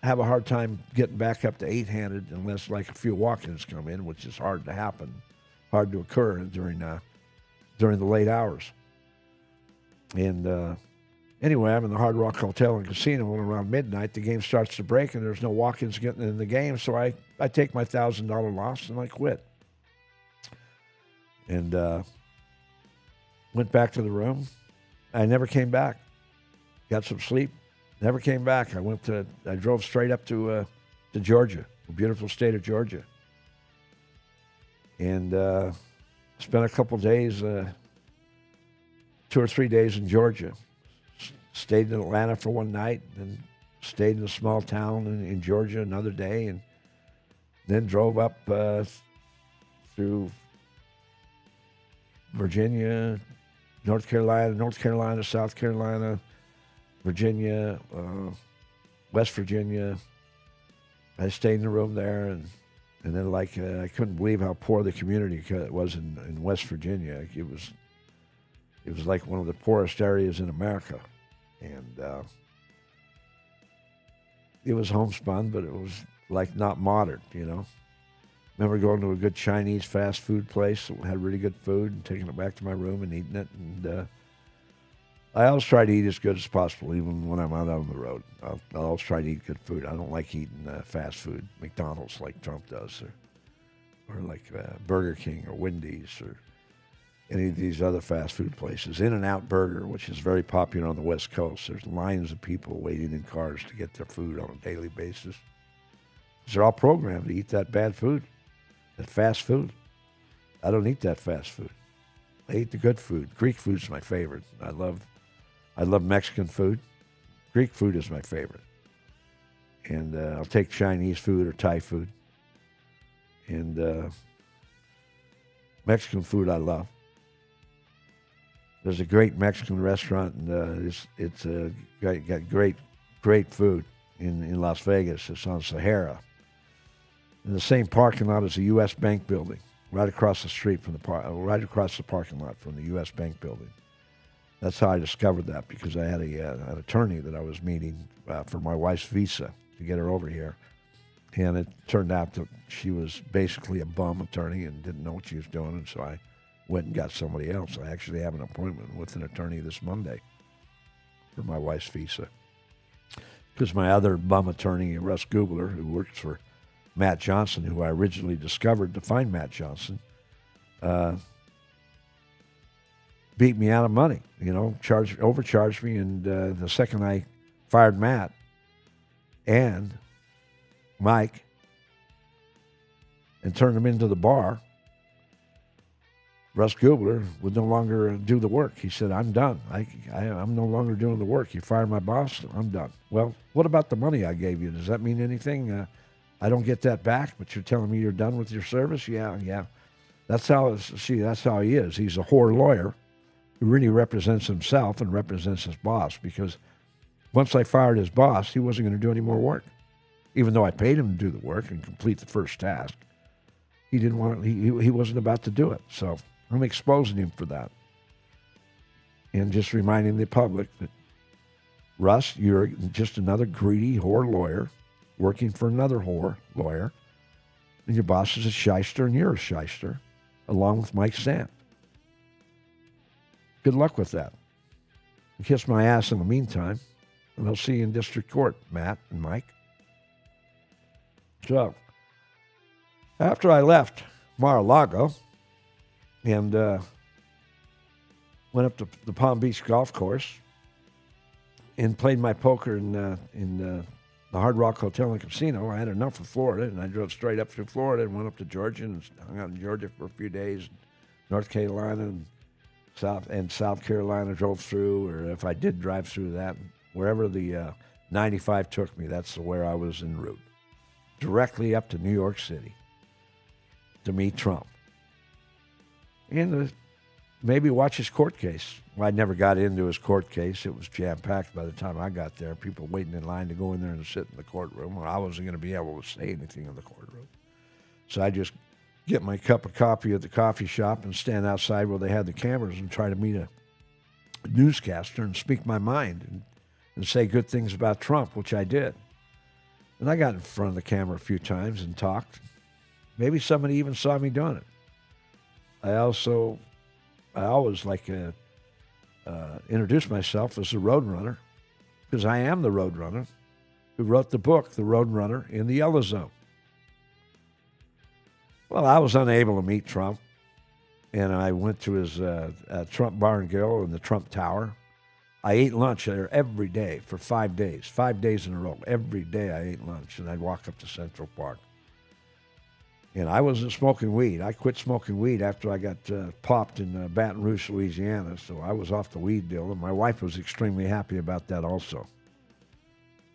have a hard time getting back up to 8-handed unless like a few walk-ins come in, which is hard to happen, hard to occur during the late hours. And anyway, I'm in the Hard Rock Hotel and Casino, and around midnight, the game starts to break, and there's no walk-ins getting in the game, so I take my $1,000 loss, and I quit. And went back to the room. I never came back. Got some sleep. Never came back. I drove straight up to Georgia, the beautiful state of Georgia. And spent a couple days, 2 or 3 days in Georgia. Stayed in Atlanta for one night, and stayed in a small town in Georgia another day, and then drove up through Virginia, North Carolina, South Carolina, Virginia, West Virginia. I stayed in the room there, and then I couldn't believe how poor the community was in West Virginia. It was like one of the poorest areas in America. And it was homespun, but it was like not modern, you know. Remember going to a good Chinese fast food place that had really good food and taking it back to my room and eating it. And I always try to eat as good as possible, even when I'm out on the road. I'll always try to eat good food. I don't like eating fast food, McDonald's like Trump does, or like Burger King or Wendy's or any of these other fast food places. In-N-Out Burger, which is very popular on the West Coast. There's lines of people waiting in cars to get their food on a daily basis. They're all programmed to eat that bad food, that fast food. I don't eat that fast food. I eat the good food. Greek food's my favorite. I love Mexican food. Greek food is my favorite. And I'll take Chinese food or Thai food. And Mexican food I love. There's a great Mexican restaurant, and it's got great food in Las Vegas. It's on Sahara, in the same parking lot as the U.S. Bank building, right across the street from right across the parking lot from the U.S. Bank building. That's how I discovered that, because I had an attorney that I was meeting for my wife's visa to get her over here, and it turned out that she was basically a bum attorney and didn't know what she was doing, and so I went and got somebody else. I actually have an appointment with an attorney this Monday for my wife's visa. Because my other bum attorney, Russ Gubler, who works for Matt Johnson, who I originally discovered to find Matt Johnson, beat me out of money, overcharged me. And the second I fired Matt and Mike and turned them into the bar, Russ Gubler would no longer do the work. He said, I'm done. I'm no longer doing the work. You fired my boss, I'm done. Well, what about the money I gave you? Does that mean anything? I don't get that back, but you're telling me you're done with your service? Yeah. That's how he is. He's a whore lawyer who really represents himself and represents his boss, because once I fired his boss, he wasn't going to do any more work. even though I paid him to do the work and complete the first task. He didn't want. He wasn't about to do it. So I'm exposing him for that, and just reminding the public that, Russ, you're just another greedy whore lawyer working for another whore lawyer, and your boss is a shyster and you're a shyster, along with Mike Sand. Good luck with that. Kiss my ass in the meantime, and I'll see you in district court, Matt and Mike. So, after I left Mar-a-Lago and went up to the Palm Beach golf course and played my poker in the Hard Rock Hotel and Casino, I had enough of Florida, and I drove straight up through Florida and went up to Georgia and hung out in Georgia for a few days, North Carolina and South Carolina drove through, or if I did drive through that, wherever the 95 took me, that's where I was en route. Directly up to New York City to meet Trump. And maybe watch his court case. Well, I never got into his court case. It was jam-packed by the time I got there. People waiting in line to go in there and sit in the courtroom. Well, I wasn't going to be able to say anything in the courtroom. So I just get my cup of coffee at the coffee shop and stand outside where they had the cameras and try to meet a newscaster and speak my mind and say good things about Trump, which I did. And I got in front of the camera a few times and talked. Maybe somebody even saw me doing it. I always like to introduce myself as the Roadrunner, because I am the Roadrunner who wrote the book, The Roadrunner in the Yellow Zone. Well, I was unable to meet Trump, and I went to his Trump Bar and Grill in the Trump Tower. I ate lunch there every day for 5 days in a row. Every day I ate lunch, and I'd walk up to Central Park. And I wasn't smoking weed. I quit smoking weed after I got popped in Baton Rouge, Louisiana, so I was off the weed deal, and my wife was extremely happy about that also.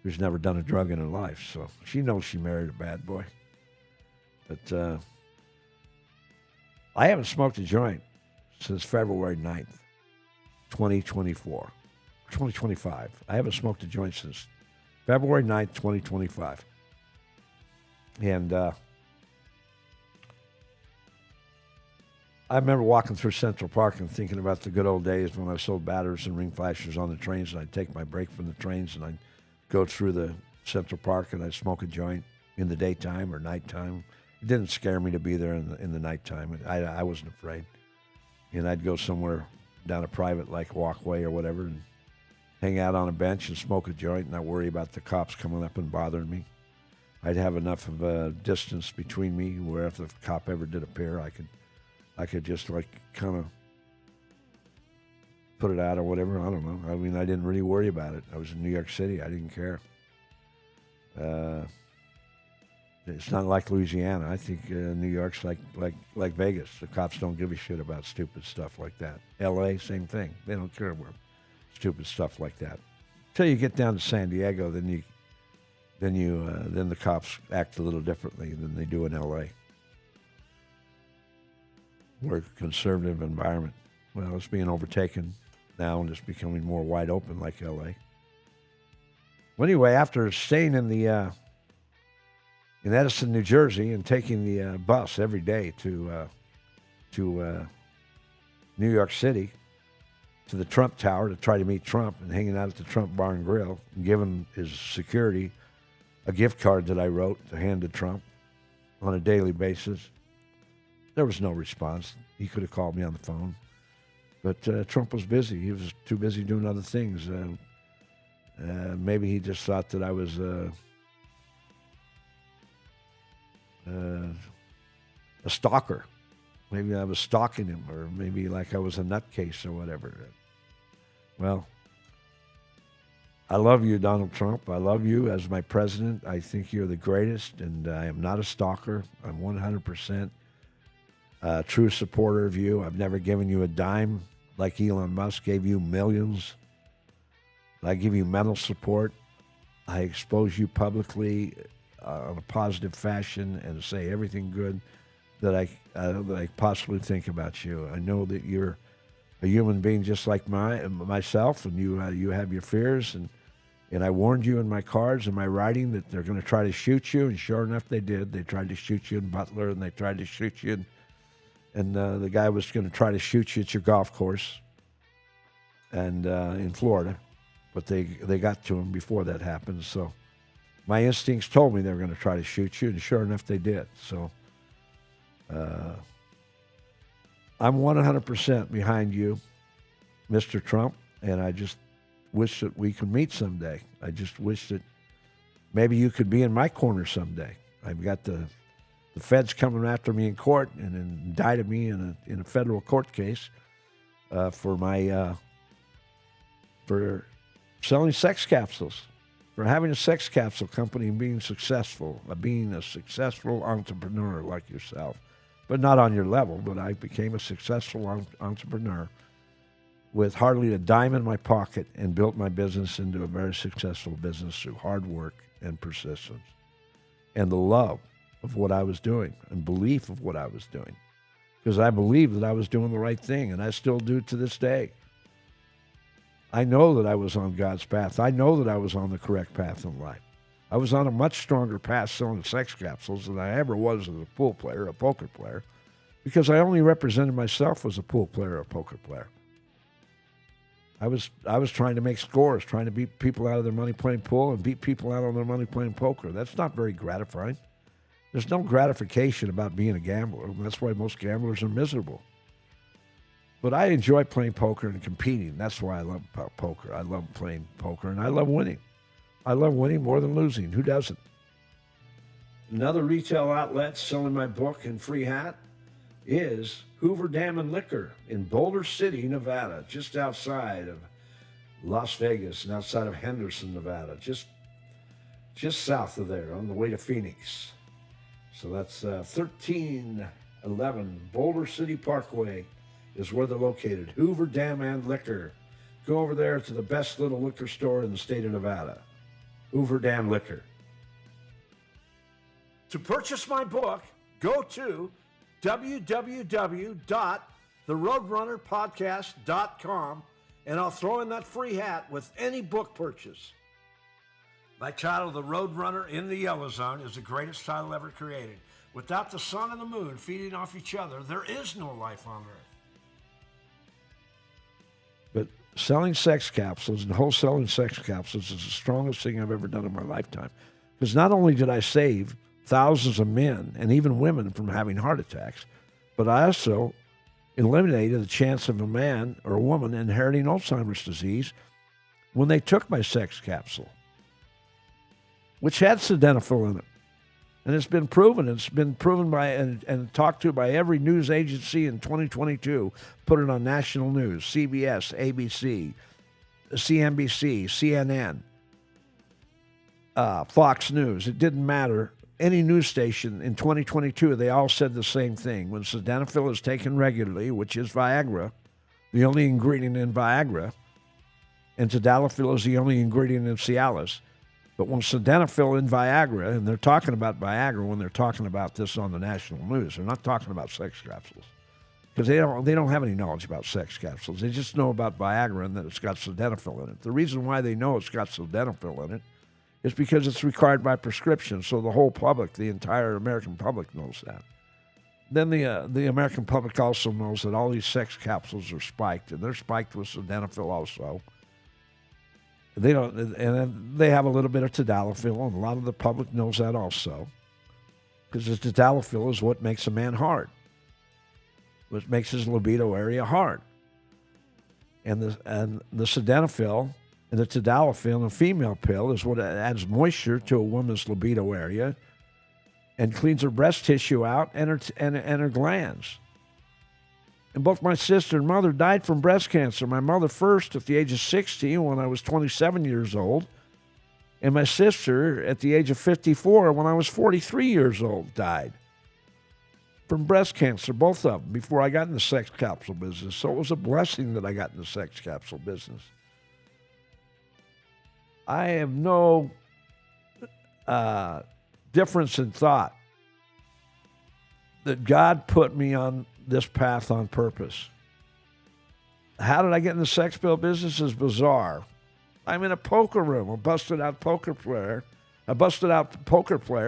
Who's never done a drug in her life, so she knows she married a bad boy. But I haven't smoked a joint since February 9th, 2024. 2025. I haven't smoked a joint since February 9th, 2025. And I remember walking through Central Park and thinking about the good old days when I sold batteries and ring flashers on the trains, and I'd take my break from the trains and I'd go through the Central Park and I'd smoke a joint in the daytime or nighttime. It didn't scare me to be there in the nighttime. I wasn't afraid. And I'd go somewhere down a private like walkway or whatever and hang out on a bench and smoke a joint and not worry about the cops coming up and bothering me. I'd have enough of a distance between me where if the cop ever did appear, I could just like kind of put it out or whatever. I don't know. I mean, I didn't really worry about it. I was in New York City. I didn't care. It's not like Louisiana. I think New York's like Vegas. The cops don't give a shit about stupid stuff like that. L.A., same thing. They don't care about stupid stuff like that. Until you get down to San Diego, then the cops act a little differently than they do in L.A. We're a conservative environment. Well, it's being overtaken now and it's becoming more wide open like L.A. Well, anyway, after staying in Edison, New Jersey, and taking the bus every day to New York City, to the Trump Tower to try to meet Trump, and hanging out at the Trump Bar and Grill, and giving his security a gift card that I wrote to hand to Trump on a daily basis. There was no response. He could have called me on the phone. But Trump was busy. He was too busy doing other things. Maybe he just thought that I was a stalker. Maybe I was stalking him, or maybe like I was a nutcase or whatever. Well, I love you, Donald Trump. I love you as my president. I think you're the greatest, and I am not a stalker. I'm 100% a true supporter of you. I've never given you a dime like Elon Musk gave you millions. I give you mental support. I expose you publicly in a positive fashion and say everything good that I possibly think about you. I know that you're a human being just like myself, and you have your fears, And I warned you in my cards and my writing that they're going to try to shoot you, and sure enough, they did. They tried to shoot you in Butler, and they tried to shoot you and the guy was going to try to shoot you at your golf course and in Florida. But they got to him before that happened. So my instincts told me they were going to try to shoot you, and sure enough, they did. So I'm 100% behind you, Mr. Trump, and I just wish that we could meet someday. I just wish that maybe you could be in my corner someday. I've got the feds coming after me in court and indicted me in a federal court case for selling sex capsules, for having a sex capsule company and being successful, being a successful entrepreneur like yourself, but not on your level. But I became a successful entrepreneur with hardly a dime in my pocket and built my business into a very successful business through hard work and persistence and the love of what I was doing and belief of what I was doing. Because I believed that I was doing the right thing, and I still do to this day. I know that I was on God's path. I know that I was on the correct path in life. I was on a much stronger path selling sex capsules than I ever was as a pool player, a poker player, because I only represented myself as a pool player, a poker player. I was trying to make scores, trying to beat people out of their money playing pool and beat people out on their money playing poker. That's not very gratifying. There's no gratification about being a gambler. That's why most gamblers are miserable. But I enjoy playing poker and competing. That's why I love poker. I love playing poker, and I love winning. I love winning more than losing. Who doesn't? Another retail outlet selling my book and free hat is Hoover Dam and Liquor in Boulder City, Nevada, just outside of Las Vegas and outside of Henderson, Nevada, just south of there on the way to Phoenix. So that's 1311 Boulder City Parkway is where they're located. Hoover Dam and Liquor. Go over there to the best little liquor store in the state of Nevada. Hoover Dam Liquor. To purchase my book, go to www.theroadrunnerpodcast.com, and I'll throw in that free hat with any book purchase. My title, The Roadrunner in the Yellow Zone, is the greatest title ever created. Without the sun and the moon feeding off each other, there is no life on Earth. But selling sex capsules and wholesaling sex capsules is the strongest thing I've ever done in my lifetime. Because not only did I save thousands of men and even women from having heart attacks, but I also eliminated the chance of a man or a woman inheriting Alzheimer's disease when they took my sex capsule, which had sildenafil in it. And it's been proven. It's been proven by and talked to by every news agency in 2022. Put it on national news, CBS, ABC, CNBC, CNN, Fox News. It didn't matter. Any news station in 2022, they all said the same thing. When sildenafil is taken regularly, which is Viagra, the only ingredient in Viagra, and tadalafil is the only ingredient in Cialis. But when sildenafil in Viagra, and they're talking about Viagra when they're talking about this on the national news, they're not talking about sex capsules, because they don't have any knowledge about sex capsules. They just know about Viagra and that it's got sildenafil in it. The reason why they know it's got sildenafil in it is because it's required by prescription, so the whole public, the entire American public knows that. Then the American public also knows that all these sex capsules are spiked, and they're spiked with sildenafil also. They don't, and they have a little bit of tadalafil, and a lot of the public knows that also, because the tadalafil is what makes a man hard, what makes his libido area hard, and the sildenafil and the tadalafil in a female pill is what adds moisture to a woman's libido area and cleans her breast tissue out and her glands. And both my sister and mother died from breast cancer. My mother first at the age of 60 when I was 27 years old, and my sister at the age of 54 when I was 43 years old died from breast cancer, both of them, before I got in the sex capsule business. So it was a blessing that I got in the sex capsule business. I have no difference in thought that God put me on this path on purpose. How did I get in the sex pill business is bizarre. I'm in a poker room, a busted out poker player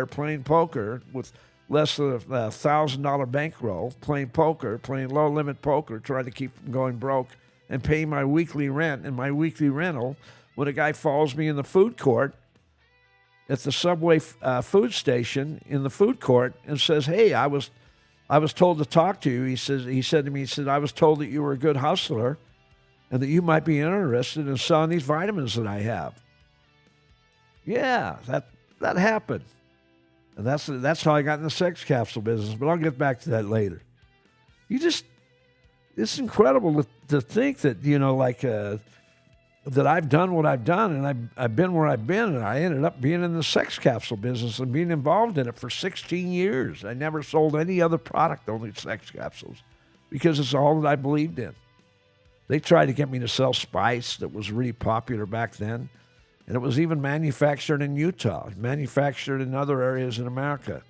playing poker with less than $1,000 bankroll, playing poker, playing low limit poker, trying to keep from going broke and paying my weekly rent and my weekly rental when a guy follows me in the food court at the Subway food station in the food court and says, "Hey, I was told to talk to you." He said to me, "I was told that you were a good hustler and that you might be interested in selling these vitamins that I have." Yeah, that happened. And that's how I got in the sex capsule business, but I'll get back to that later. It's incredible to think that, that I've done what I've done and I've been where I've been, and I ended up being in the sex capsule business and being involved in it for 16 years. I never sold any other product, only sex capsules, because it's all that I believed in. They tried to get me to sell spice that was really popular back then, and it was even manufactured in Utah, manufactured in other areas in America.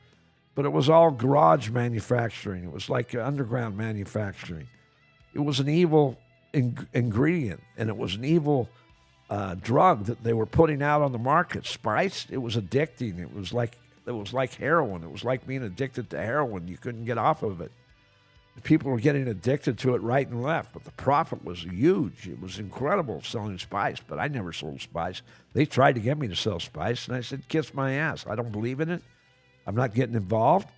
But it was all garage manufacturing. It was like underground manufacturing. It was an evil ingredient, and it was an evil drug that they were putting out on the market. Spice, it was addicting. It was like heroin. It was like being addicted to heroin. You couldn't get off of it. People were getting addicted to it right and left, but the profit was huge. It was incredible selling spice, but I never sold spice. They tried to get me to sell spice, and I said, "Kiss my ass. I don't believe in it. I'm not getting involved.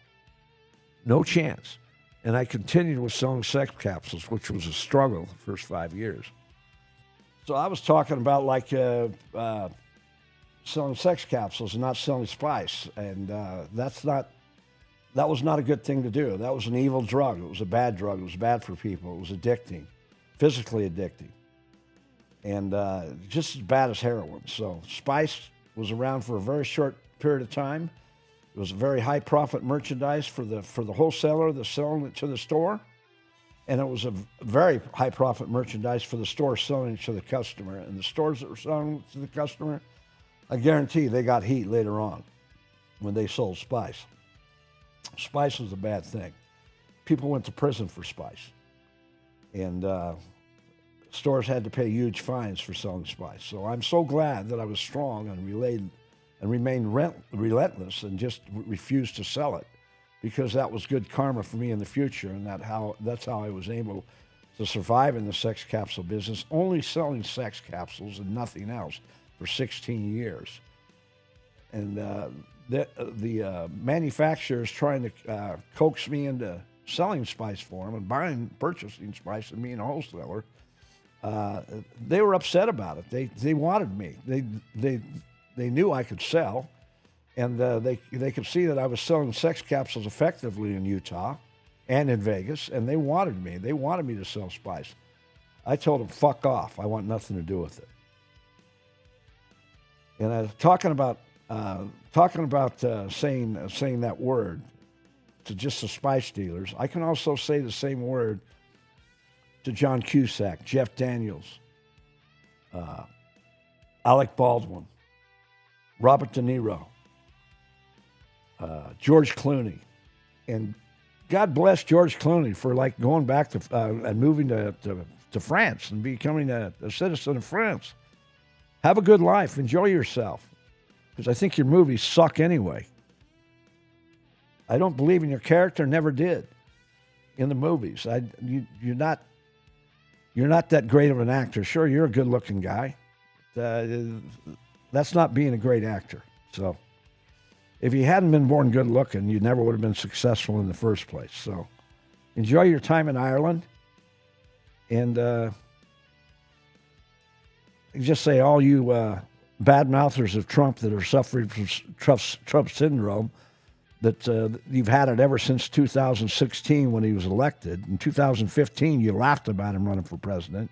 No chance." And I continued with selling sex capsules, which was a struggle the first 5 years. So I was talking about selling sex capsules and not selling spice, and that was not a good thing to do. That was an evil drug. It was a bad drug. It was bad for people. It was addicting, physically addicting, and just as bad as heroin. So spice was around for a very short period of time. It was a very high profit merchandise for the wholesaler that's selling it to the store, and it was a very high profit merchandise for the store selling it to the customer. And the stores that were selling it to the customer, I guarantee they got heat later on when they sold spice. Spice was a bad thing. People went to prison for spice, and stores had to pay huge fines for selling spice. So I'm so glad that I was strong and remained relentless and just refused to sell it, because that was good karma for me in the future, and that's how I was able to survive in the sex capsule business, only selling sex capsules and nothing else for 16 years. And the manufacturers trying to coax me into selling spice for them and purchasing spice and being a wholesaler, they were upset about it. They wanted me. They knew I could sell, and they could see that I was selling sex capsules effectively in Utah and in Vegas, and they wanted me. They wanted me to sell spice. I told them, "Fuck off. I want nothing to do with it." And talking about saying that word to just the spice dealers, I can also say the same word to John Cusack, Jeff Daniels, Alec Baldwin, Robert De Niro, George Clooney. And God bless George Clooney for going back to and moving to France and becoming a citizen of France. Have a good life. Enjoy yourself. Because I think your movies suck anyway. I don't believe in your character, never did in the movies. You're not that great of an actor. Sure, you're a good-looking guy. That's not being a great actor. So if you hadn't been born good-looking, you never would have been successful in the first place. So enjoy your time in Ireland. And just say all you bad mouthers of Trump that are suffering from Trump syndrome, that you've had it ever since 2016 when he was elected. In 2015, you laughed about him running for president,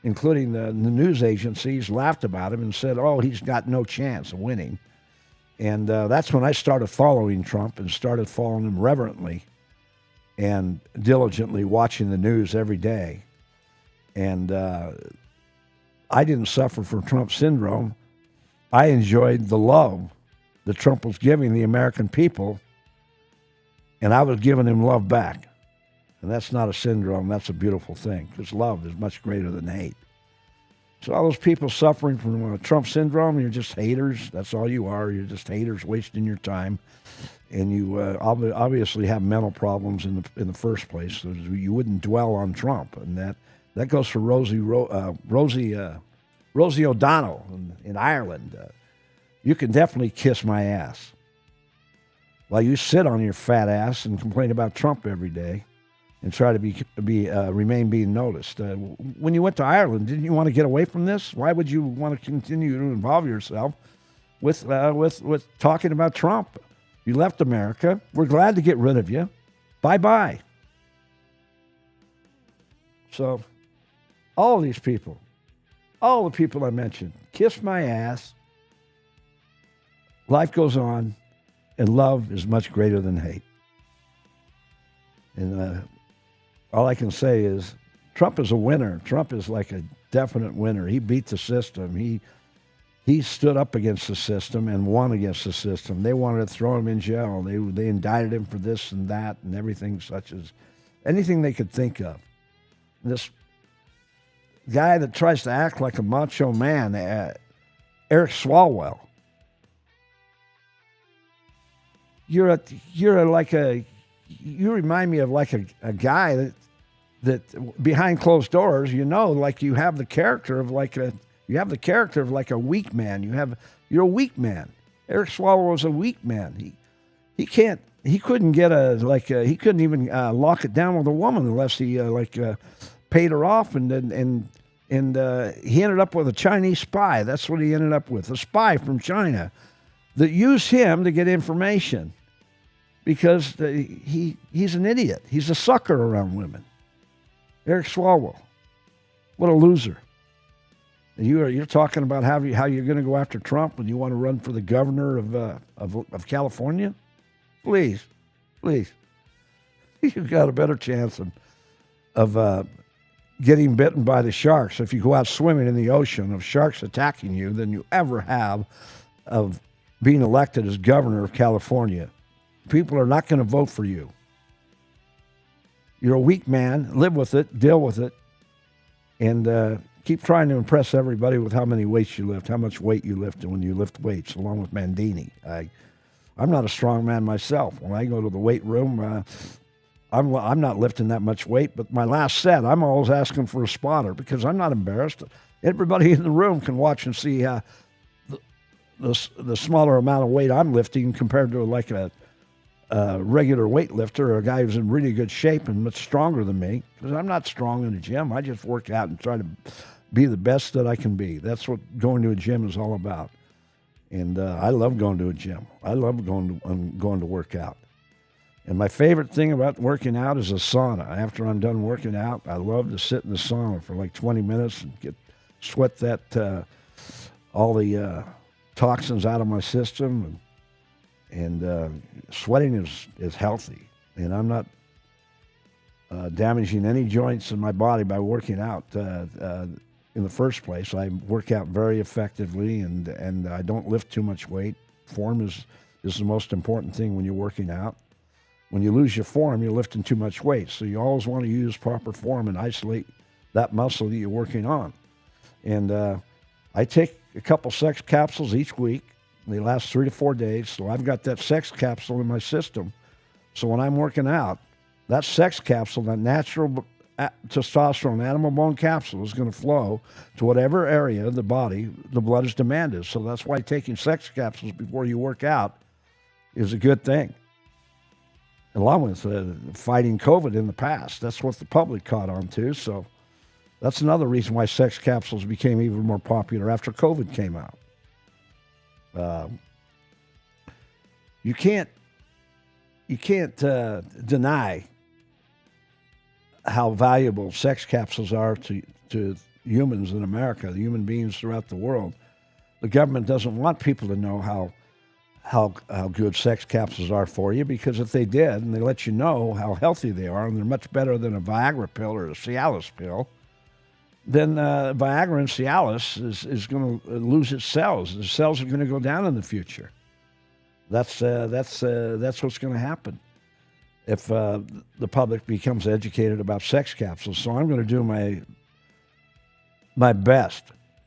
including the news agencies laughed about him and said, "Oh, he's got no chance of winning." And that's when I started following Trump and started following him reverently and diligently, watching the news every day. And I didn't suffer from Trump syndrome. I enjoyed the love that Trump was giving the American people, and I was giving him love back. And that's not a syndrome. That's a beautiful thing, because love is much greater than hate. So all those people suffering from Trump syndrome, you're just haters. That's all you are. You're just haters wasting your time. And you obviously have mental problems in the first place. So you wouldn't dwell on Trump. And that goes for Rosie O'Donnell in Ireland. You can definitely kiss my ass. While you sit on your fat ass and complain about Trump every day and try to remain being noticed. When you went to Ireland, didn't you want to get away from this? Why would you want to continue to involve yourself with talking about Trump? You left America. We're glad to get rid of you. Bye-bye. So all these people, all the people I mentioned, kiss my ass. Life goes on, and love is much greater than hate. And all I can say is Trump is a winner. Trump is like a definite winner. He beat the system. He stood up against the system and won against the system. They wanted to throw him in jail. They indicted him for this and that and everything such as anything they could think of. This guy that tries to act like a macho man, Eric Swalwell. You remind me of like a guy that behind closed doors, like you have the character of like a weak man. You're a weak man. Eric Swalwell was a weak man. He couldn't even lock it down with a woman unless he paid her off and he ended up with a Chinese spy. That's what he ended up with, a spy from China that used him to get information because he's an idiot. He's a sucker around women. Eric Swalwell, what a loser. And you're talking about how you're going to go after Trump when you want to run for the governor of California? Please. You've got a better chance of getting bitten by the sharks if you go out swimming in the ocean of sharks attacking you than you ever have of being elected as governor of California. People are not going to vote for you. You're a weak man. Live with it. Deal with it. And keep trying to impress everybody with how many weights you lift, how much weight you lift when you lift weights, along with Mandini. I'm not a strong man myself. When I go to the weight room, I'm not lifting that much weight. But my last set, I'm always asking for a spotter because I'm not embarrassed. Everybody in the room can watch and see the smaller amount of weight I'm lifting compared to like a regular weightlifter or a guy who's in really good shape and much stronger than me, because I'm not strong in the gym. I just work out and try to be the best that I can be. That's what going to a gym is all about. And I love going to a gym. I love going to work out. And my favorite thing about working out is a sauna. After I'm done working out, I love to sit in the sauna for like 20 minutes and sweat all the toxins out of my system. And sweating is healthy, and I'm not damaging any joints in my body by working out in the first place. I work out very effectively, and I don't lift too much weight. Form is the most important thing when you're working out. When you lose your form, you're lifting too much weight, so you always want to use proper form and isolate that muscle that you're working on. And I take a couple sex capsules each week. They last 3 to 4 days, so I've got that sex capsule in my system. So when I'm working out, that sex capsule, that natural testosterone animal bone capsule, is going to flow to whatever area of the body the blood is demanded. So that's why taking sex capsules before you work out is a good thing. Along with fighting COVID in the past. That's what the public caught on to. So that's another reason why sex capsules became even more popular after COVID came out. You can't deny how valuable sex capsules are to humans in America, the human beings throughout the world. The government doesn't want people to know how good sex capsules are for you, because if they did and they let you know how healthy they are, and they're much better than a Viagra pill or a Cialis pill, then Viagra and Cialis is going to lose its cells. The cells are going to go down in the future. That's what's going to happen if the public becomes educated about sex capsules. So I'm going to do my best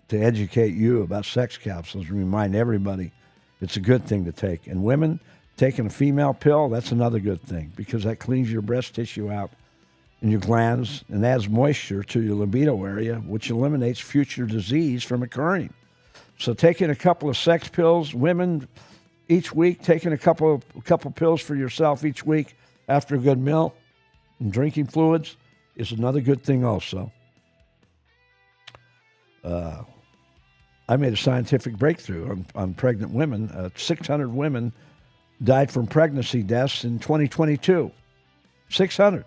to educate you about sex capsules and remind everybody it's a good thing to take. And women taking a female pill, that's another good thing because that cleans your breast tissue out and your glands and adds moisture to your libido area, which eliminates future disease from occurring. So taking a couple of sex pills, women each week, taking a couple pills for yourself each week after a good meal and drinking fluids is another good thing also. I made a scientific breakthrough on pregnant women. 600 women died from pregnancy deaths in 2022. 600.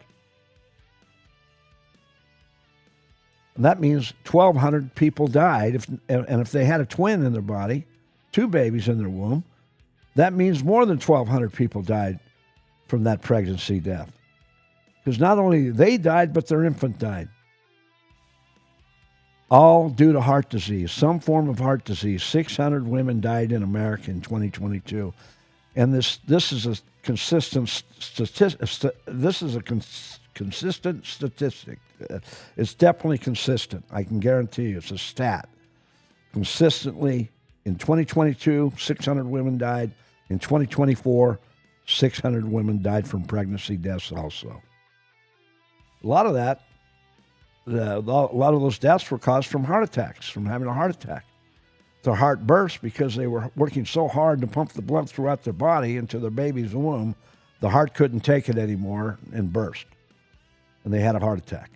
And that means 1,200 people died. If they had a twin in their body, 2 babies in their womb, that means more than 1,200 people died from that pregnancy death. Because not only they died, but their infant died. All due to heart disease, some form of heart disease. 600 women died in America in 2022. And this is a consistent statistic. Consistent statistic. It's definitely consistent. I can guarantee you it's a stat. Consistently, in 2022, 600 women died. In 2024, 600 women died from pregnancy deaths also. A lot of those deaths were caused from heart attacks, from having a heart attack. Their heart burst because they were working so hard to pump the blood throughout their body into their baby's womb, the heart couldn't take it anymore and burst. And they had a heart attack.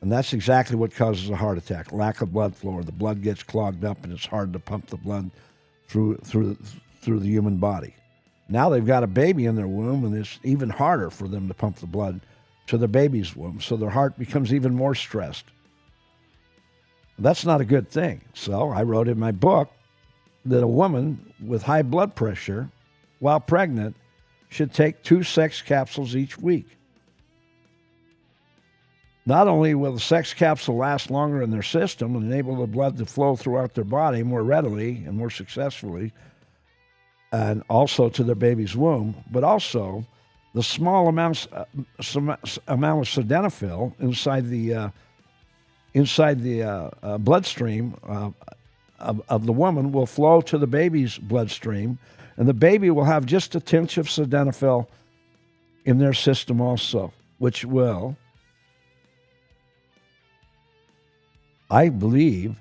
And that's exactly what causes a heart attack, lack of blood flow, or the blood gets clogged up and it's hard to pump the blood through the human body. Now they've got a baby in their womb, and it's even harder for them to pump the blood to their baby's womb, so their heart becomes even more stressed. That's not a good thing. So I wrote in my book that a woman with high blood pressure while pregnant should take 2 sex capsules each week. Not only will the sex capsule last longer in their system and enable the blood to flow throughout their body more readily and more successfully, and also to their baby's womb, but also the small amount of sildenafil inside the bloodstream of the woman will flow to the baby's bloodstream, and the baby will have just a tinge of sildenafil in their system also, which will, I believe,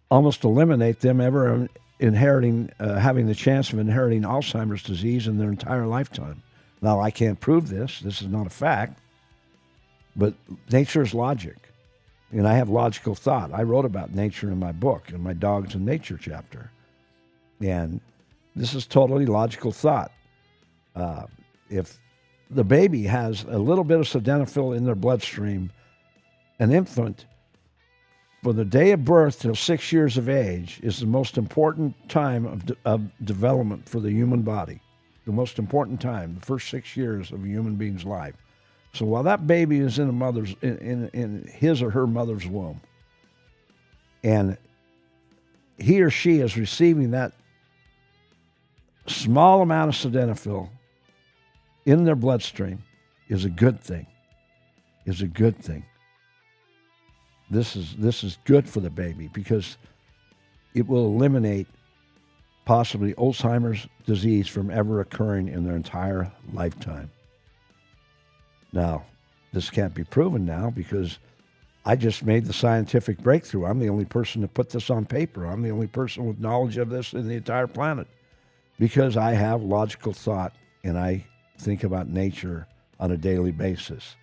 almost eliminate them ever having the chance of inheriting Alzheimer's disease in their entire lifetime. Now, I can't prove this. This is not a fact. But nature is logic. And I have logical thought. I wrote about nature in my book, in my Dogs in Nature chapter. And this is totally logical thought. If the baby has a little bit of sildenafil in their bloodstream, an infant, from the day of birth till 6 years of age, is the most important time of development for the human body. The most important time, the first 6 years of a human being's life. So while that baby is in his or her mother's womb, and he or she is receiving that small amount of sildenafil in their bloodstream, is a good thing. Is a good thing. This is good for the baby because it will eliminate possibly Alzheimer's disease from ever occurring in their entire lifetime. Now, this can't be proven now because I just made the scientific breakthrough. I'm the only person to put this on paper. I'm the only person with knowledge of this in the entire planet because I have logical thought and I think about nature on a daily basis.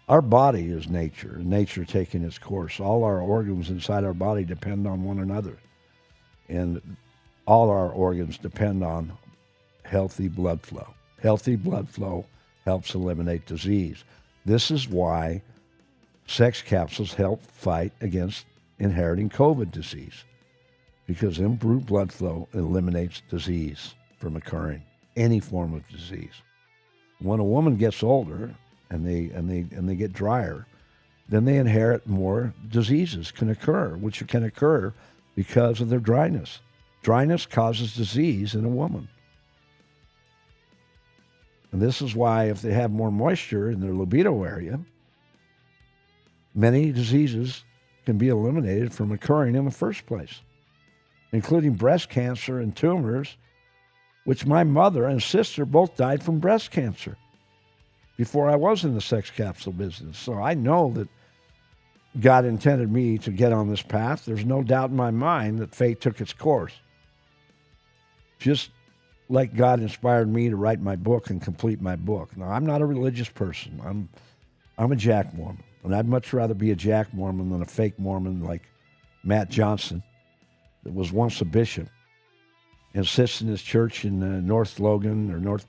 Our body is nature, nature taking its course. All our organs inside our body depend on one another. And all our organs depend on healthy blood flow. Healthy blood flow helps eliminate disease. This is why sex capsules help fight against inheriting COVID disease, because improved blood flow eliminates disease from occurring, any form of disease. When a woman gets older and they get drier, then they inherit more diseases which can occur because of their dryness. Dryness causes disease in a woman. And this is why if they have more moisture in their libido area, many diseases can be eliminated from occurring in the first place, including breast cancer and tumors, which my mother and sister both died from breast cancer before I was in the sex capsule business. So I know that God intended me to get on this path. There's no doubt in my mind that fate took its course. Just like God inspired me to write my book and complete my book. Now, I'm not a religious person. I'm a Jack Mormon, and I'd much rather be a Jack Mormon than a fake Mormon like Matt Johnson, that was once a bishop and sits in his church in North Logan or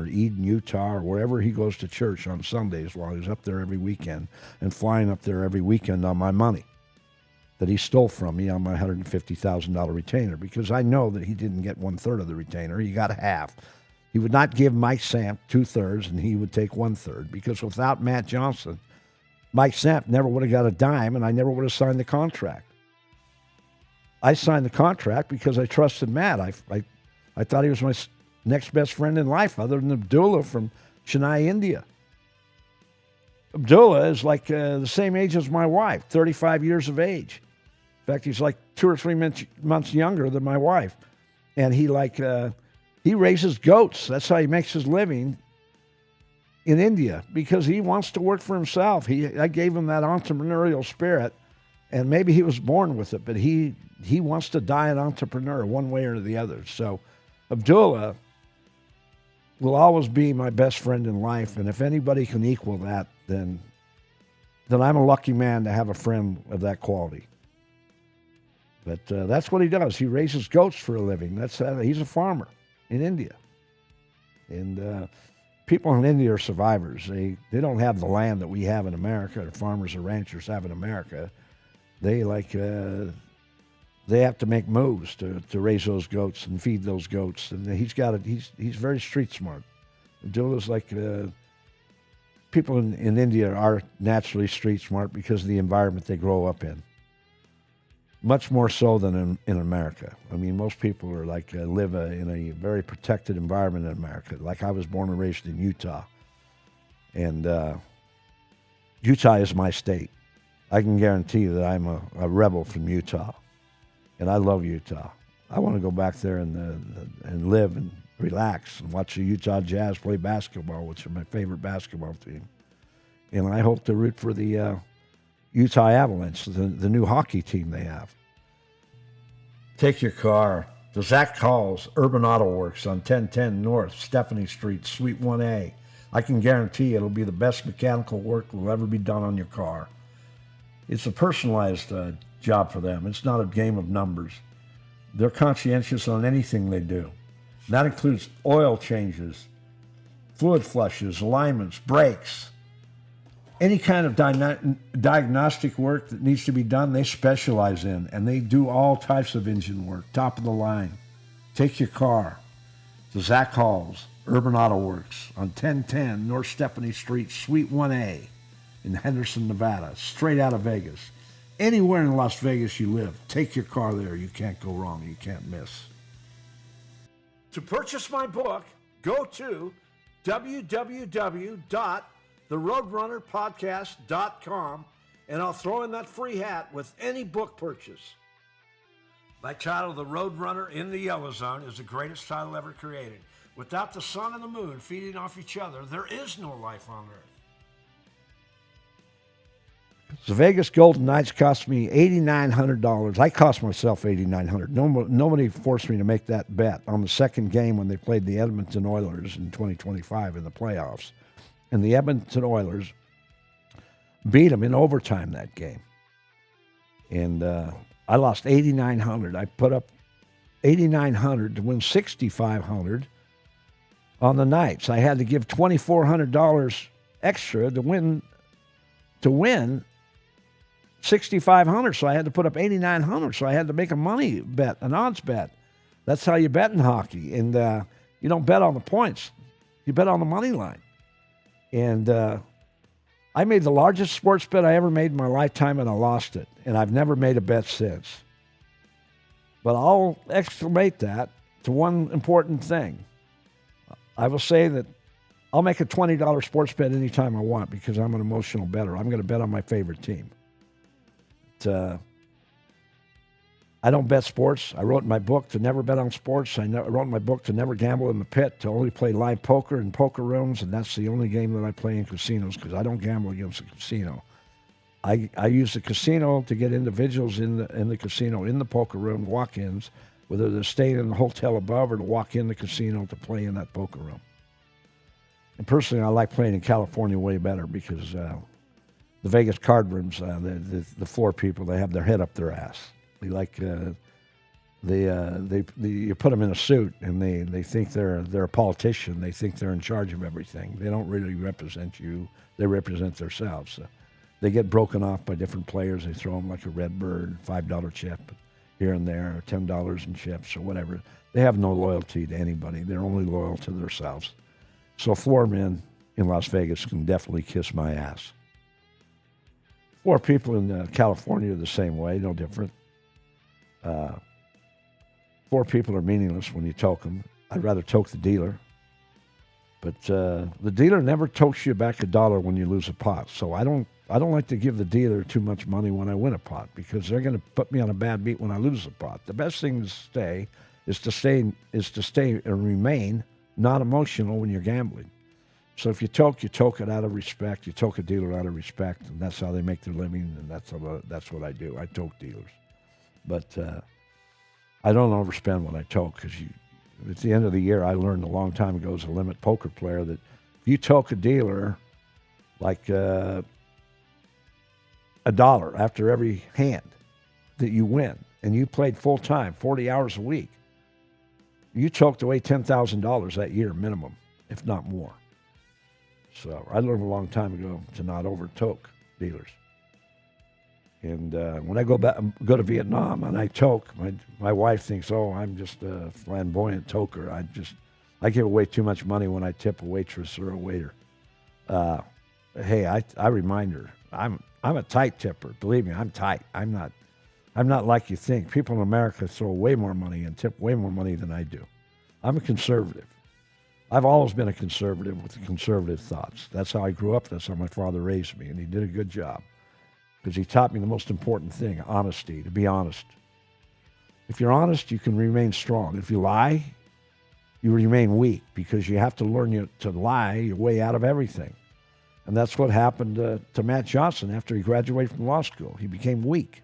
Eden, Utah, or wherever he goes to church on Sundays while he's up there every weekend and flying up there every weekend on my money that he stole from me on my $150,000 retainer, because I know that he didn't get 1/3 of the retainer. He got half. He would not give Mike Samp 2/3, and he would take 1/3, because without Matt Johnson, Mike Samp never would have got a dime, and I never would have signed the contract. I signed the contract because I trusted Matt. I thought he was my next best friend in life, other than Abdullah from Chennai, India. Abdullah is like the same age as my wife, 35 years of age. In fact, he's like 2 or 3 months younger than my wife. And he raises goats. That's how he makes his living in India, because he wants to work for himself. I gave him that entrepreneurial spirit, and maybe he was born with it, but he wants to die an entrepreneur one way or the other. So Abdullah will always be my best friend in life, and if anybody can equal that, then I'm a lucky man to have a friend of that quality. But that's what he does. He raises goats for a living. He's a farmer in India. And people in India are survivors. They don't have the land that we have in America, or farmers or ranchers have in America. They have to make moves to raise those goats and feed those goats. And he's very street smart. Abdullah's like people in India are naturally street smart because of the environment they grow up in. Much more so than in America. I mean, most people are live in a very protected environment in America. Like, I was born and raised in Utah. And Utah is my state. I can guarantee you that I'm a rebel from Utah. And I love Utah. I want to go back there and live and relax and watch the Utah Jazz play basketball, which are my favorite basketball team. And I hope to root for the Utah Avalanche, the new hockey team they have. Take your car to Zach Hall's Urban Auto Works on 1010 North Stephanie Street, Suite 1A. I can guarantee it'll be the best mechanical work that will ever be done on your car. It's a personalized job for them. It's not a game of numbers. They're conscientious on anything they do. That includes oil changes, fluid flushes, alignments, brakes. Any kind of diagnostic work that needs to be done, they specialize in, and they do all types of engine work, top of the line. Take your car to Zach Hall's Urban Auto Works on 1010 North Stephanie Street, Suite 1A in Henderson, Nevada, straight out of Vegas. Anywhere in Las Vegas you live, take your car there. You can't go wrong. You can't miss. To purchase my book, go to www.theroadrunnerpodcast.com, and I'll throw in that free hat with any book purchase. My title, The Roadrunner in the Yellow Zone, is the greatest title ever created. Without the sun and the moon feeding off each other, there is no life on Earth. The Vegas Golden Knights cost me $8,900. I cost myself $8,900. Nobody forced me to make that bet on the second game when they played the Edmonton Oilers in 2025 in the playoffs. And the Edmonton Oilers beat them in overtime that game. And I lost $8,900. I put up $8,900 to win $6,500 on the Knights. I had to give $2,400 extra to win $6,500, so I had to put up $8,900. So I had to make a money bet, an odds bet. That's how you bet in hockey. And you don't bet on the points. You bet on the money line. And I made the largest sports bet I ever made in my lifetime, and I lost it. And I've never made a bet since. But I'll exclamate that to one important thing. I will say that I'll make a $20 sports bet anytime I want because I'm an emotional bettor. I'm going to bet on my favorite team. I don't bet sports. I wrote in my book to never bet on sports. I wrote in my book to never gamble in the pit, to only play live poker in poker rooms, and that's the only game that I play in casinos because I don't gamble against a casino. I use the casino to get individuals in the casino, in the poker room, walk-ins, whether they're staying in the hotel above or to walk in the casino to play in that poker room. And personally, I like playing in California way better because the Vegas card rooms, the floor people, they have their head up their ass. They like you put them in a suit and they think they're a politician. They think they're in charge of everything. They don't really represent you. They represent themselves. They get broken off by different players. They throw them like a red bird, $5 chip here and there, or $10 in chips or whatever. They have no loyalty to anybody. They're only loyal to themselves. So floor men in Las Vegas can definitely kiss my ass. Floor people in California are the same way, no different. Floor people are meaningless when you toke them. I'd rather toke the dealer. But the dealer never tokes you back $1 when you lose a pot. So I don't like to give the dealer too much money when I win a pot because they're going to put me on a bad beat when I lose a pot. The best thing is to stay and remain not emotional when you're gambling. So if you toke it out of respect. You toke a dealer out of respect, and that's how they make their living, and that's what I do. I toke dealers. But I don't overspend when I toke because at the end of the year, I learned a long time ago as a limit poker player that if you toke a dealer like $1 after every hand that you win, and you played full time, 40 hours a week, you choked away $10,000 that year minimum, if not more. So I learned a long time ago to not over-toke dealers. And when I go to Vietnam and I toke, my wife thinks, oh, I'm just a flamboyant toker. I give away too much money when I tip a waitress or a waiter. Hey, I remind her, I'm a tight tipper. Believe me, I'm tight. I'm not like you think. People in America throw way more money and tip way more money than I do. I'm a conservative. I've always been a conservative with conservative thoughts. That's how I grew up. That's how my father raised me, and he did a good job. Because he taught me the most important thing, honesty, to be honest. If you're honest, you can remain strong. If you lie, you remain weak because you have to learn to lie your way out of everything. And that's what happened to Matt Johnson after he graduated from law school. He became weak.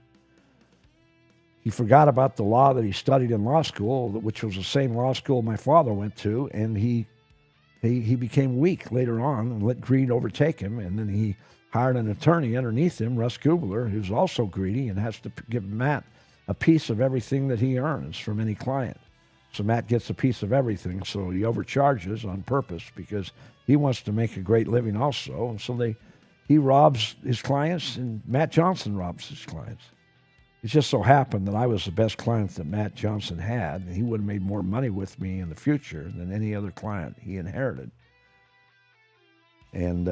He forgot about the law that he studied in law school, which was the same law school my father went to, and he became weak later on and let greed overtake him, and then he hired an attorney underneath him, Russ Kubler, who's also greedy and has to give Matt a piece of everything that he earns from any client. So Matt gets a piece of everything, so he overcharges on purpose because he wants to make a great living also. And so he robs his clients, and Matt Johnson robs his clients. It just so happened that I was the best client that Matt Johnson had, and he would have made more money with me in the future than any other client he inherited. And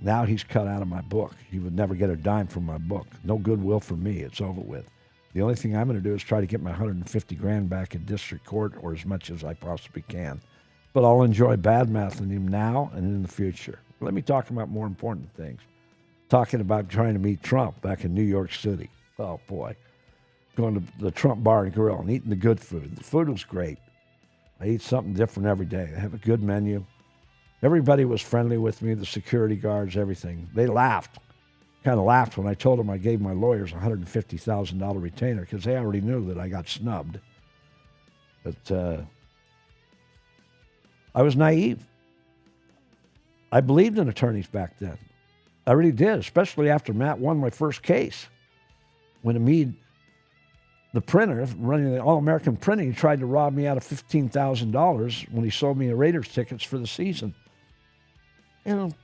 now he's cut out of my book. He would never get a dime from my book. No goodwill for me. It's over with. The only thing I'm going to do is try to get my $150,000 back in district court, or as much as I possibly can. But I'll enjoy bad-mouthing him now and in the future. Let me talk about more important things. Talking about trying to meet Trump back in New York City. Oh, boy. Going to the Trump Bar and Grill and eating the good food. The food was great. I eat something different every day. They have a good menu. Everybody was friendly with me, the security guards, everything. They laughed, kind of laughed when I told them I gave my lawyers a $150,000 retainer because they already knew that I got snubbed. But I was naive. I believed in attorneys back then. I really did, especially after Matt won my first case. When Hamid, the printer, running the All-American Printing, tried to rob me out of $15,000 when he sold me Raiders tickets for the season. And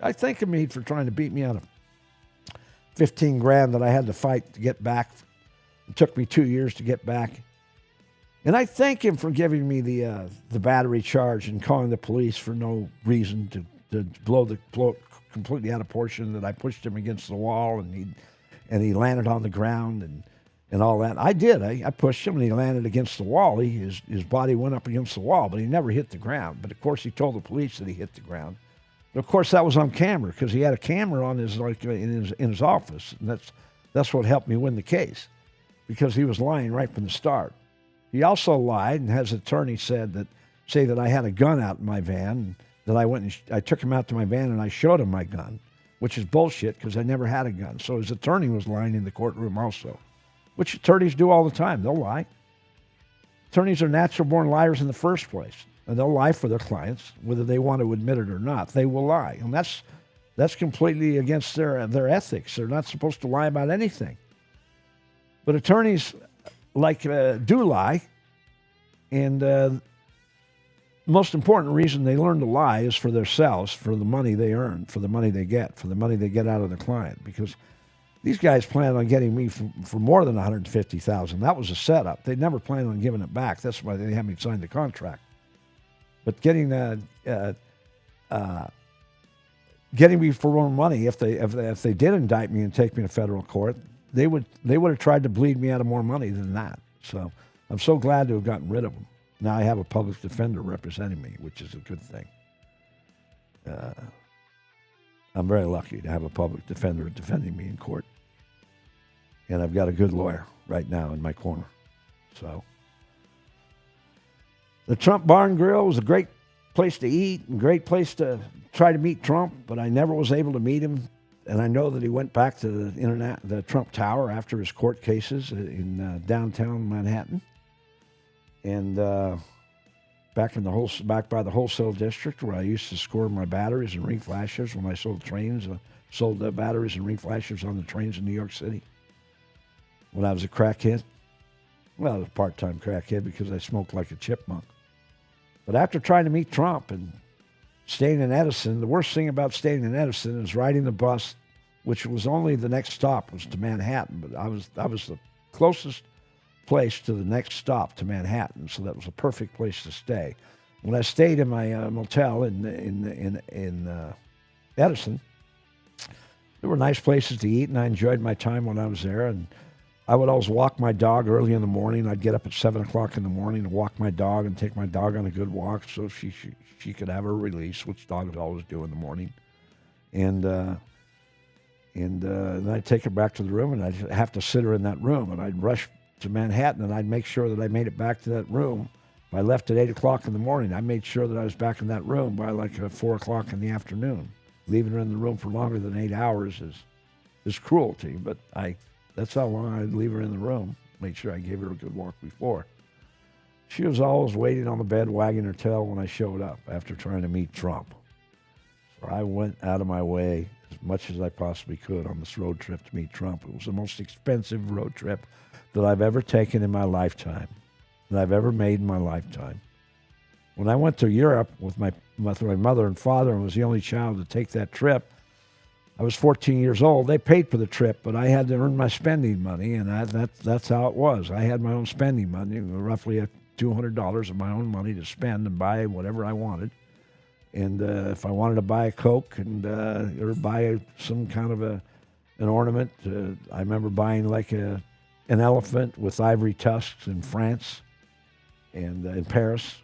I thank Hamid for trying to beat me out of $15,000 that I had to fight to get back. It took me 2 years to get back. And I thank him for giving me the battery charge and calling the police for no reason to blow it completely out of proportion, that I pushed him against the wall and he landed on the ground and all that. I did. I pushed him, and he landed against the wall. His body went up against the wall, but he never hit the ground. But, of course, he told the police that he hit the ground. But, of course, that was on camera because he had a camera on in his office. And That's what helped me win the case, because he was lying right from the start. He also lied and has attorney say that I had a gun out in my van, that I took him out to my van and I showed him my gun, which is bullshit because I never had a gun. So his attorney was lying in the courtroom also, which attorneys do all the time. They'll lie. Attorneys are natural-born liars in the first place, and they'll lie for their clients, whether they want to admit it or not. They will lie, and that's completely against their ethics. They're not supposed to lie about anything. But attorneys do lie, and the most important reason they learn to lie is for themselves, for the money they earn, for the money they get, out of the client. Because these guys plan on getting me for more than $150,000. That was a setup. They never planned on giving it back. That's why they had me sign the contract. But getting me for more money, if they did indict me and take me to federal court, they would have tried to bleed me out of more money than that. So I'm so glad to have gotten rid of them. Now I have a public defender representing me, which is a good thing. I'm very lucky to have a public defender defending me in court. And I've got a good lawyer right now in my corner. So the Trump Bar and Grill was a great place to eat and great place to try to meet Trump, but I never was able to meet him. And I know that he went back to the Trump Tower after his court cases in downtown Manhattan. And back by the wholesale district where I used to score my batteries and ring flashers when I sold trains, sold batteries and ring flashers on the trains in New York City. When I was a crackhead, well, I was a part-time crackhead because I smoked like a chipmunk. But after trying to meet Trump and staying in Edison, the worst thing about staying in Edison is riding the bus, which was only the next stop was to Manhattan, but I was the closest place to the next stop to Manhattan, so that was a perfect place to stay. When I stayed in my motel in Edison, there were nice places to eat, and I enjoyed my time when I was there. And I would always walk my dog early in the morning. I'd get up at 7 o'clock in the morning to walk my dog and take my dog on a good walk so she could have her release, which dogs always do in the morning. And then I'd take her back to the room, and I'd have to sit her in that room, and I'd rush to Manhattan, and I'd make sure that I made it back to that room. If I left at 8 o'clock in the morning, I made sure that I was back in that room by 4 o'clock in the afternoon. Leaving her in the room for longer than 8 hours is cruelty, but that's how long I'd leave her in the room. Make sure I gave her a good walk before. She was always waiting on the bed, wagging her tail when I showed up after trying to meet Trump. So I went out of my way as much as I possibly could on this road trip to meet Trump. It was the most expensive road trip that I've ever taken in my lifetime, that I've ever made in my lifetime. When I went to Europe with my mother and father and was the only child to take that trip, I was 14 years old. They paid for the trip, but I had to earn my spending money, and that's how it was. I had my own spending money, roughly $200 of my own money to spend and buy whatever I wanted. And if I wanted to buy a Coke or buy some kind of an ornament, I remember buying an elephant with ivory tusks in France and in Paris.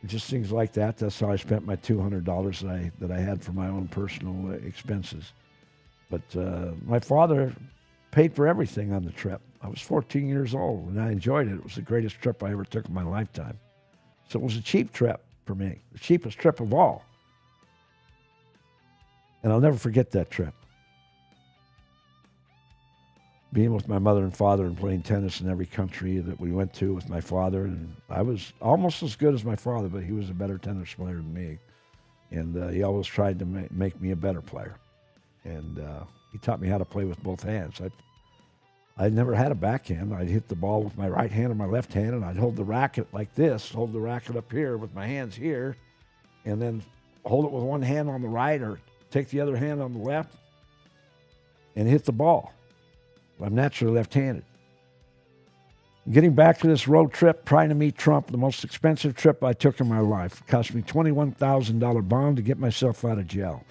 Just things like that. That's how I spent my $200 that I had for my own personal expenses. But my father paid for everything on the trip. I was 14 years old, and I enjoyed it. It was the greatest trip I ever took in my lifetime. So it was a cheap trip for me, the cheapest trip of all. And I'll never forget that trip. Being with my mother and father and playing tennis in every country that we went to with my father. And I was almost as good as my father, but he was a better tennis player than me. And he always tried to make me a better player. And he taught me how to play with both hands. I never had a backhand. I'd hit the ball with my right hand or my left hand, and I'd hold the racket like this, hold the racket up here with my hands here, and then hold it with one hand on the right or take the other hand on the left and hit the ball. I'm naturally left-handed. Getting back to this road trip, trying to meet Trump, the most expensive trip I took in my life. It cost me $21,000 bond to get myself out of jail.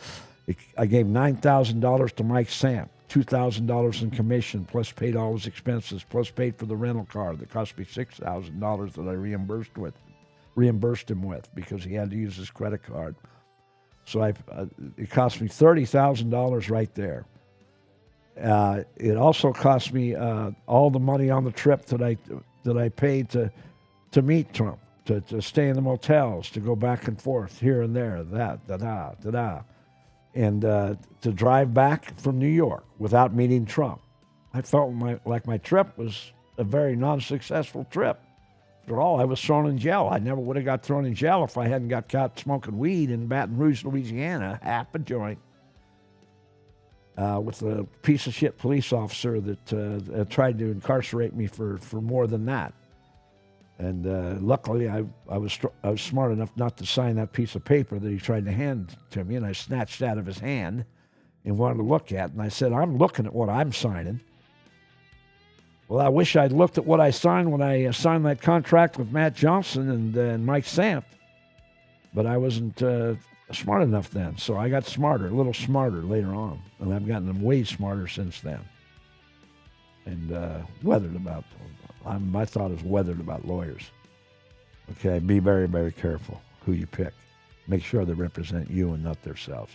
I gave $9,000 to Mike Samp, $2,000 in commission, plus paid all his expenses, plus paid for the rental car that cost me $6,000 that I reimbursed him with because he had to use his credit card. So it cost me $30,000 right there. It also cost me all the money on the trip that I paid to meet Trump, to stay in the motels, to go back and forth here and there, that, da-da, da-da, and to drive back from New York without meeting Trump. I felt like my trip was a very non-successful trip. After all, I was thrown in jail. I never would have got thrown in jail if I hadn't got caught smoking weed in Baton Rouge, Louisiana, half a joint, with a piece of shit police officer that tried to incarcerate me for more than that. And luckily, I was smart enough not to sign that piece of paper that he tried to hand to me, and I snatched it out of his hand and wanted to look at it. And I said, I'm looking at what I'm signing. Well, I wish I'd looked at what I signed when I signed that contract with Matt Johnson and Mike Samp, but I wasn't smart enough then. So I got smarter, a little smarter later on, and I've gotten way smarter since then. And weathered about, my thought is weathered about lawyers. Okay, be very, very careful who you pick. Make sure they represent you and not themselves.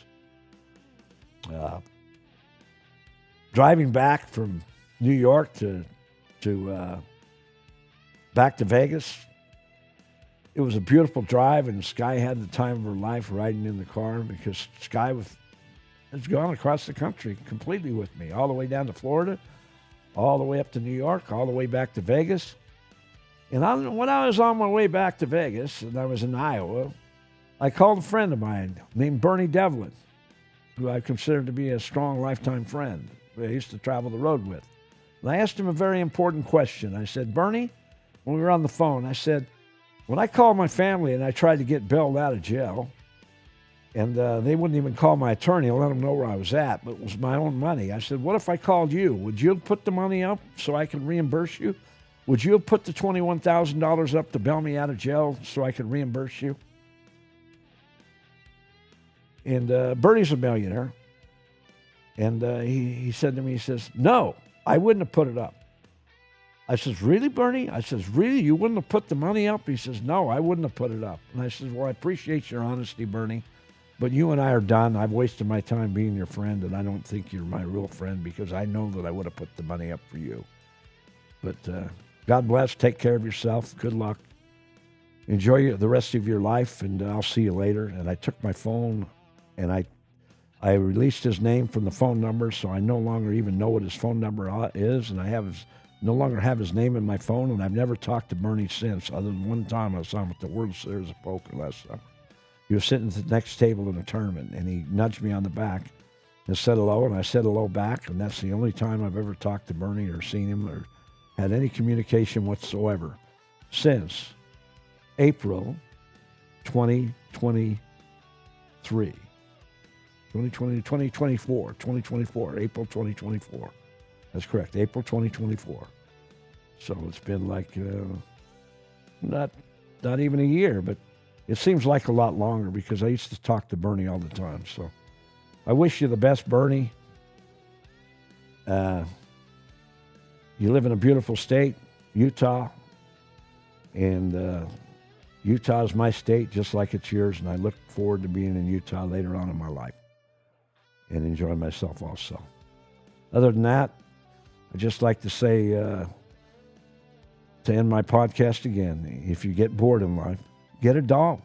Driving back from New York to back to Vegas, it was a beautiful drive, and Sky had the time of her life riding in the car, because Sky has gone across the country completely with me, all the way down to Florida, all the way up to New York, all the way back to Vegas. And when I was on my way back to Vegas, and I was in Iowa, I called a friend of mine named Bernie Devlin, who I consider to be a strong lifetime friend, who I used to travel the road with. And I asked him a very important question. I said, Bernie, when we were on the phone, I said, when I called my family and I tried to get bailed out of jail, and they wouldn't even call my attorney and let them know where I was at, but it was my own money. I said, what if I called you? Would you put the money up so I could reimburse you? Would you have put the $21,000 up to bail me out of jail so I could reimburse you? And Bernie's a millionaire. And he said to me, he says, no, I wouldn't have put it up. I says, really, Bernie? I says, really? You wouldn't have put the money up? He says, no, I wouldn't have put it up. And I says, well, I appreciate your honesty, Bernie, but you and I are done. I've wasted my time being your friend, and I don't think you're my real friend, because I know that I would have put the money up for you. But God bless. Take care of yourself. Good luck. Enjoy the rest of your life, and I'll see you later. And I took my phone, and I released his name from the phone number, so I no longer even know what his phone number is, and I no longer have his name in my phone, and I've never talked to Bernie since, other than one time I saw him at the World Series of Poker last summer. He was sitting at the next table in a tournament, and he nudged me on the back and said hello, and I said hello back, and that's the only time I've ever talked to Bernie or seen him or had any communication whatsoever since April 2023. 2024, April 2024. That's correct, April 2024. So it's been like not even a year, but it seems like a lot longer, because I used to talk to Bernie all the time. So I wish you the best, Bernie. You live in a beautiful state, Utah, and Utah is my state just like it's yours, and I look forward to being in Utah later on in my life and enjoy myself also. Other than that, I'd just like to say, to end my podcast again, if you get bored in life, get a dog.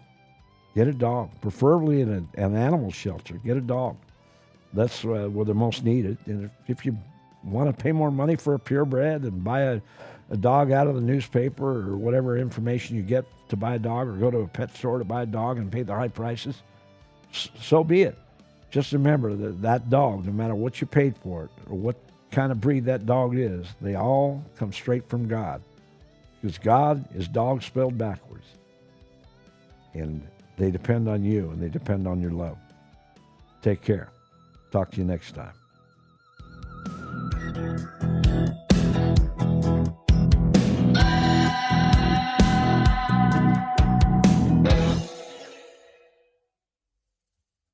Get a dog, preferably in an animal shelter. Get a dog. That's where they're most needed. And if you want to pay more money for a purebred and buy a dog out of the newspaper or whatever information you get to buy a dog, or go to a pet store to buy a dog and pay the high prices, so be it. Just remember that dog, no matter what you paid for it or what kind of breed that dog is, they all come straight from God. Because God is dog spelled backwards. And they depend on you, and they depend on your love. Take care. Talk to you next time.